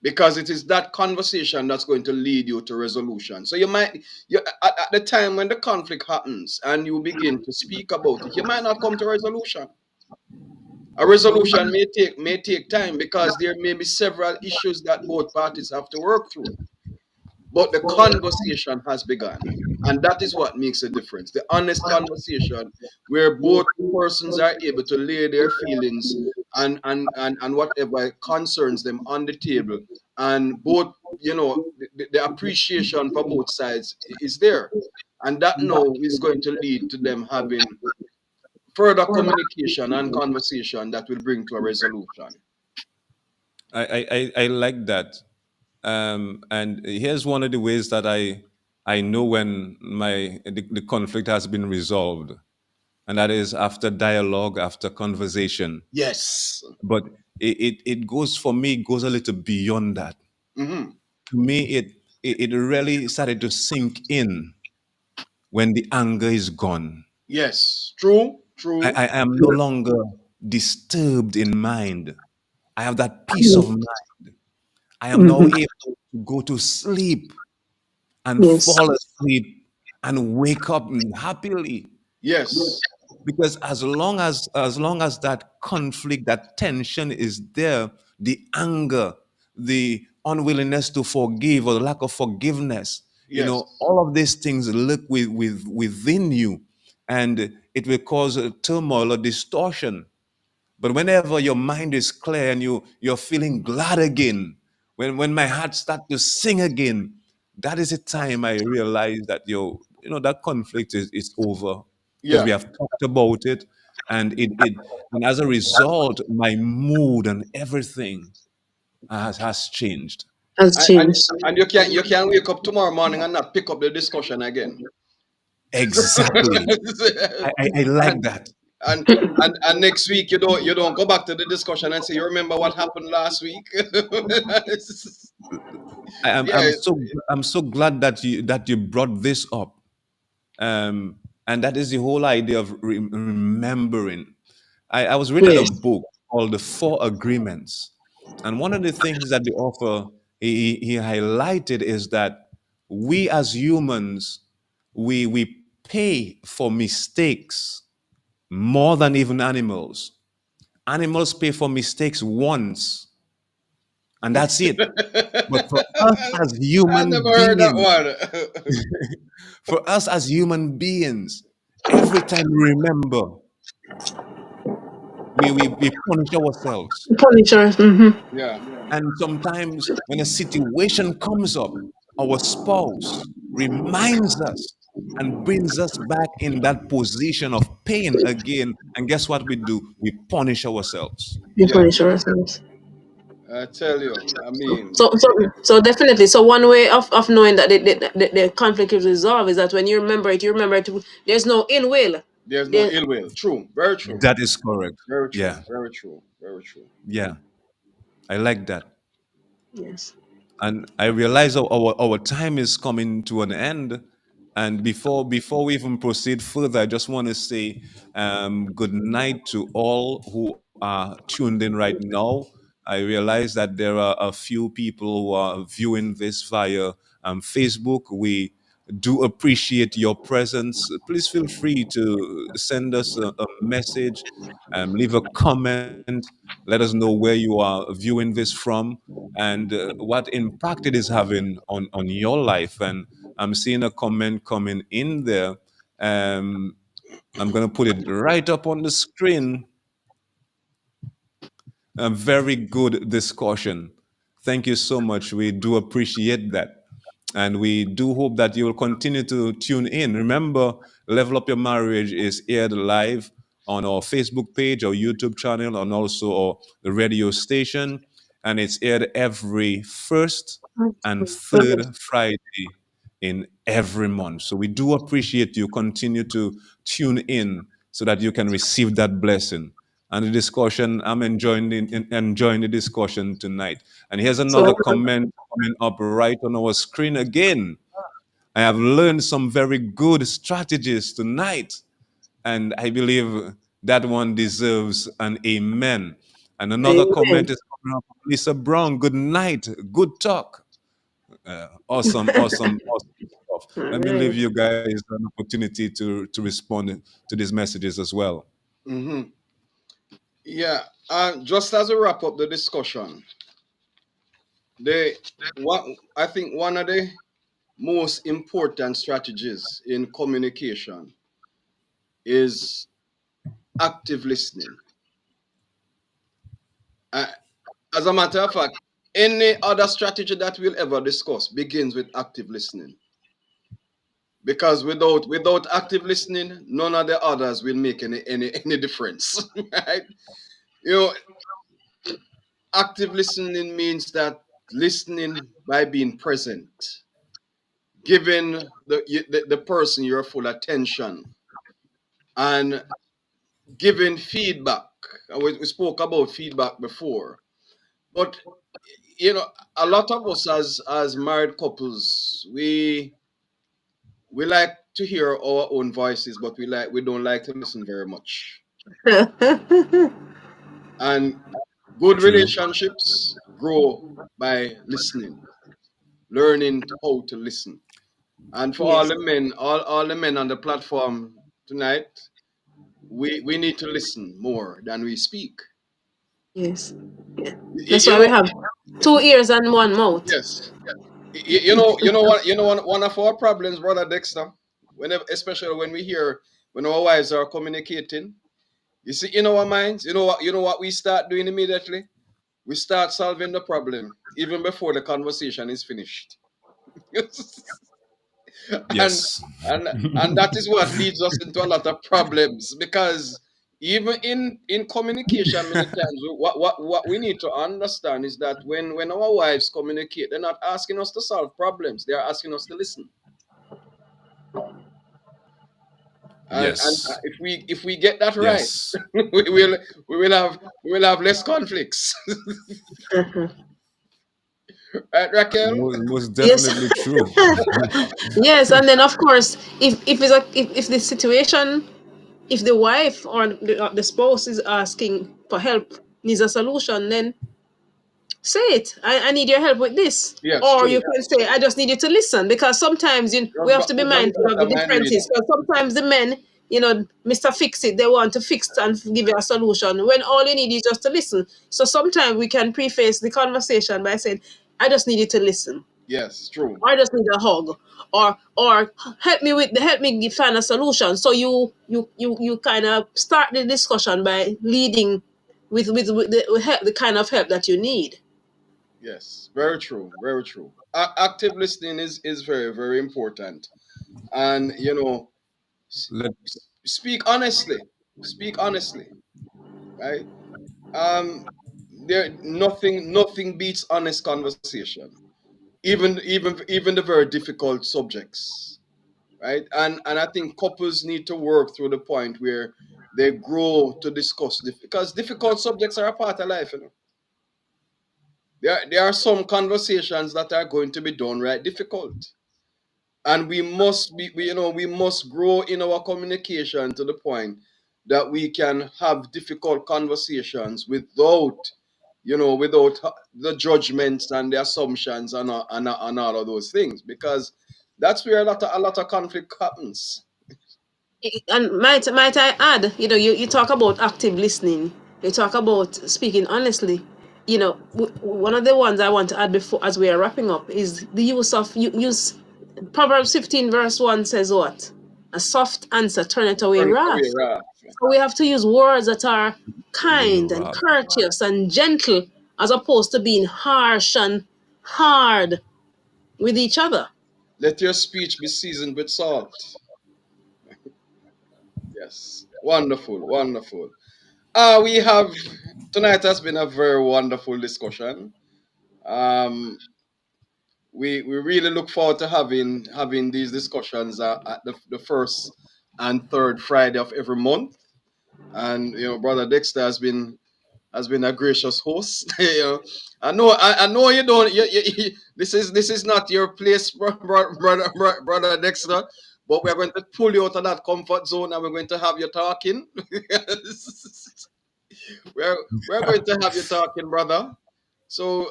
because it is that conversation that's going to lead you to resolution. So at the time when the conflict happens and you begin to speak about it, you might not come to resolution. A resolution may take time because there may be several issues that both parties have to work through. But the conversation has begun. And that is what makes a difference. The honest conversation where both persons are able to lay their feelings and whatever concerns them on the table. And both, the appreciation for both sides is there. And that now is going to lead to them having further communication and conversation that will bring to a resolution. I like that. And here's one of the ways that I know when the conflict has been resolved, and that is after dialogue, after conversation. Yes. But it goes for me. It goes a little beyond that. Hmm. To me, it really started to sink in when the anger is gone. Yes. True. I, True. I am no longer disturbed in mind. I have that peace of mind. I am now Mm-hmm. able to go to sleep and Yes. fall asleep and wake up happily. Yes. Because as long as that conflict, that tension is there, the anger, the unwillingness to forgive or the lack of forgiveness, Yes. all of these things look within you, and it will cause a turmoil or distortion. But whenever your mind is clear and you're feeling glad again, when my heart starts to sing again, that is the time I realize that that conflict is over, because Yeah. we have talked about it, and as a result, my mood and everything has changed. Has And, and changed. and you can wake up tomorrow morning and not pick up the discussion again. Exactly. I like and that. and next week you don't go back to the discussion and say you remember what happened last week. I, I'm Yeah. I'm so I'm so glad that you brought this up. And that is the whole idea of remembering. I was reading a Yes. book called The Four Agreements. And one of the things that the author he highlighted is that we as humans, we pay for mistakes more than even animals. Animals pay for mistakes once, and that's it. But for us as I human never heard that beings, one. for us as human beings, every time we remember, we punish ourselves. Furniture. Mm-hmm. Yeah. And sometimes when a situation comes up, our spouse reminds us and brings us back in that position of pain again. And guess what we do? We punish ourselves. We Yeah. furniture ourselves. I tell you. I mean, So definitely. So one way of knowing that the conflict is resolved is that when you remember it. There's no ill will. there's no There, ill will. True. Very true. That is correct. Very true. Yeah. Very true. Very true. Yeah. I like that. yes. And I realize our time is coming to an end. And before we even proceed further, I just want to say good night to all who are tuned in right now. I realize that there are a few people who are viewing this via Facebook. We do appreciate your presence. Please feel free to send us a message, leave a comment, let us know where you are viewing this from, and what impact it is having on your life. And I'm seeing a comment coming in there. Um, I'm going to put it right up on the screen. A very good discussion. Thank you so much. We do appreciate that. And we do hope that you will continue to tune in. Remember, Level Up Your Marriage is aired live on our Facebook page, our YouTube channel, and also our radio station. And it's aired every first and third Friday in every month. So we do appreciate you continue to tune in so that you can receive that blessing. And the discussion, I'm enjoying the discussion tonight. And here's another So comment coming up right on our screen again. I have learned some very good strategies tonight, and I believe that one deserves an amen. And another comment amen. is coming up. Lisa Brown, good night, good talk. Awesome stuff. All Let me leave right. you guys an opportunity to respond to these messages as well. Hmm. Yeah. Just as a wrap up the discussion, the what I think one of the most important strategies in communication is active listening. Uh, as a matter of fact, any other strategy that we'll ever discuss begins with active listening. Because without active listening, none of the others will make any difference. Right? You know, active listening means that listening by being present, giving the person your full attention, and giving feedback. And we spoke about feedback before, but you know, a lot of us as married couples, we like to hear our own voices, but we don't like to listen very much. And good True. relationships grow by listening, learning how to listen. And for all Yes. the men, all the men on the platform tonight, we need to listen more than we speak. Yes. Yeah. You, That's you why we know, have two ears and one mouth. yes. You know what, one of our problems, brother Dexter, whenever, especially when we hear when our wives are communicating, you see, in our minds, you know what we start doing immediately? We start solving the problem even before the conversation is finished. and Yes. and that is what leads us into a lot of problems, because even in communication many times what we need to understand is that when our wives communicate, they're not asking us to solve problems, they're asking us to listen. And Yes. if we get that right, Yes. we will we will have less conflicts. Right, Raquel? Most Yes. definitely true. Yes, and then of course, if it's a if the situation, if the wife or the spouse is asking for help, needs a solution, then say it. I need your help with this. Yes, Or you true. can say, I just need you to listen. Because sometimes we have to be You've got a mindful of lot the of mind differences. reading. Because sometimes the men, Mr. Fix It, they want to fix and give you a solution when all you need is just to listen. So sometimes we can preface the conversation by saying, I just need you to listen. Yes, true. Or I just need a hug. Or help me find a solution. So you kind of start the discussion by leading with the kind of help that you need. Yes, very true, very true. Active listening is very, very important. And s- Let speak honestly. Speak honestly, right? Um, there nothing beats honest conversation, even the very difficult subjects, right? And I think couples need to work through the point where they grow to discuss because difficult subjects are a part of life. there are some conversations that are going to be downright difficult, and we must be we must grow in our communication to the point that we can have difficult conversations without without the judgments and the assumptions and all of those things, because that's where a lot of conflict happens. And might I add, you talk about active listening, you talk about speaking honestly. One of the ones I want to add before as we are wrapping up is the use. Proverbs 15 verse 1 says what? A soft answer turneth away Turn it away, wrath. Raf. So we have to use words that are Away kind and wrath. courteous and gentle, as opposed to being harsh and hard with each other. Let your speech be seasoned with salt. Yes, wonderful, wonderful. We have tonight has been a very wonderful discussion. Um, we really look forward to having these discussions at the first and third Friday of every month. And brother Dexter has been a gracious host. I know you don't. This is not your place, brother Dexter. But we're going to pull you out of that comfort zone, and we're going to have you talking. we're we're going to have you talking, brother. So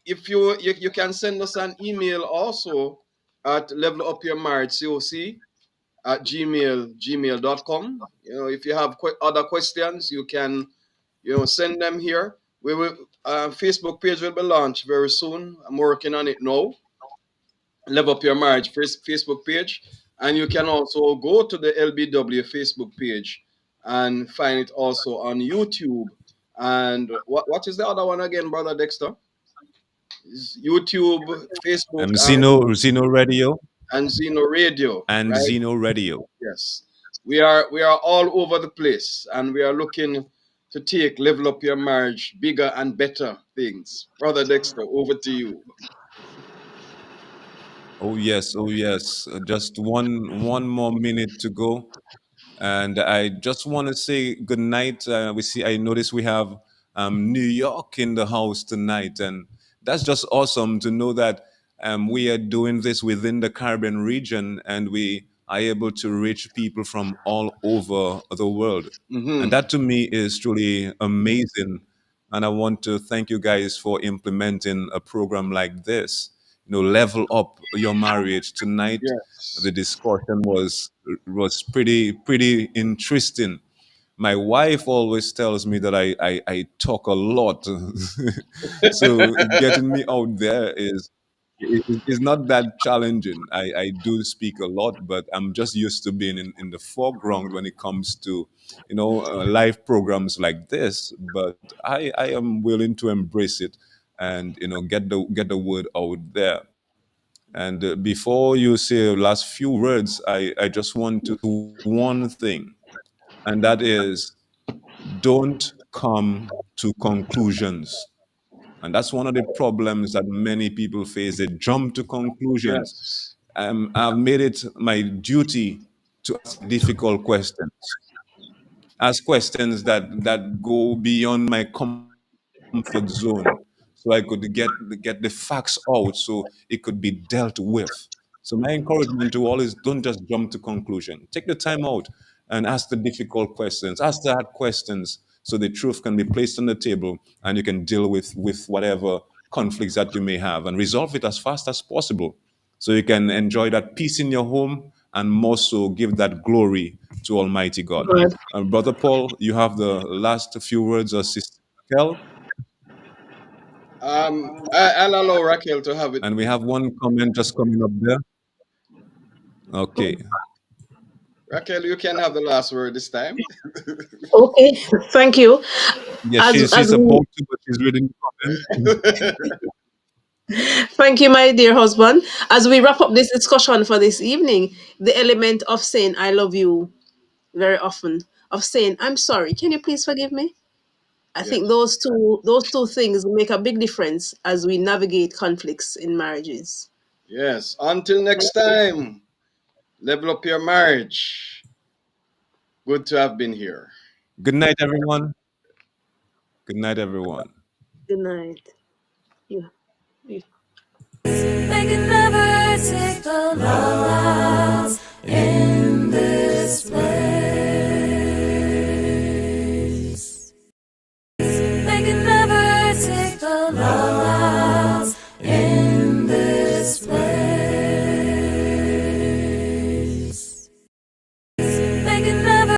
if you can send us an email also at levelupyourmarriagecoc at gmail.com. If you have other questions, you can send them here. We will Facebook page will be launched very soon. I'm working on it now. Level Up Your Marriage Facebook page, and you can also go to the LBW Facebook page and find it also on YouTube. And what is the other one again, brother Dexter? Is YouTube, Facebook, Zeno Radio and Zeno Radio, and right? Zeno Radio. Yes, we are all over the place, and we are looking to take Level Up Your Marriage bigger and better things. Brother Dexter, over to you. Oh yes, oh yes. Just one more minute to go. And I just want to say good night. I notice we have New York in the house tonight, and that's just awesome to know that we are doing this within the Caribbean region, and we are able to reach people from all over the world. And Hmm. that to me is truly amazing. And I want to thank you guys for implementing a program like this. Level up your marriage tonight. Yes. The discussion was pretty interesting. My wife always tells me that I talk a lot, so getting me out there is not that challenging. I do speak a lot, but I'm just used to being in the foreground when it comes to live programs like this. But I am willing to embrace it and get the word out there. And before you say your last few words, I just want to one thing, and that is don't come to conclusions. And that's one of the problems that many people face. They jump to conclusions. Yes. I've made it my duty to ask difficult questions, ask questions that go beyond my comfort zone, so I could get the facts out, so it could be dealt with. So my encouragement to all is don't just jump to conclusion. Take the time out and ask the difficult questions, ask the hard questions, so the truth can be placed on the table and you can deal with whatever conflicts that you may have and resolve it as fast as possible, so you can enjoy that peace in your home and more so give that glory to Almighty God. God. Brother Paul, you have the last few words, or Sister Kel, I'll allow Raquel to have it. and we have one comment just coming up there. Okay. Raquel, you can have the last word this time. Okay, thank you. Yeah, As she's as about we to, but she's reading the comments. Thank you, my dear husband. As we wrap up this discussion for this evening, the element of saying "I love you" very often, of saying "I'm sorry, can you please forgive me?" I think Yes. those two things make a big difference as we navigate conflicts in marriages. Yes. Until next time, level up your marriage. Good to have been here. Good night, everyone. Good night, everyone. Good night. Yeah. You They can never take the love out in this place.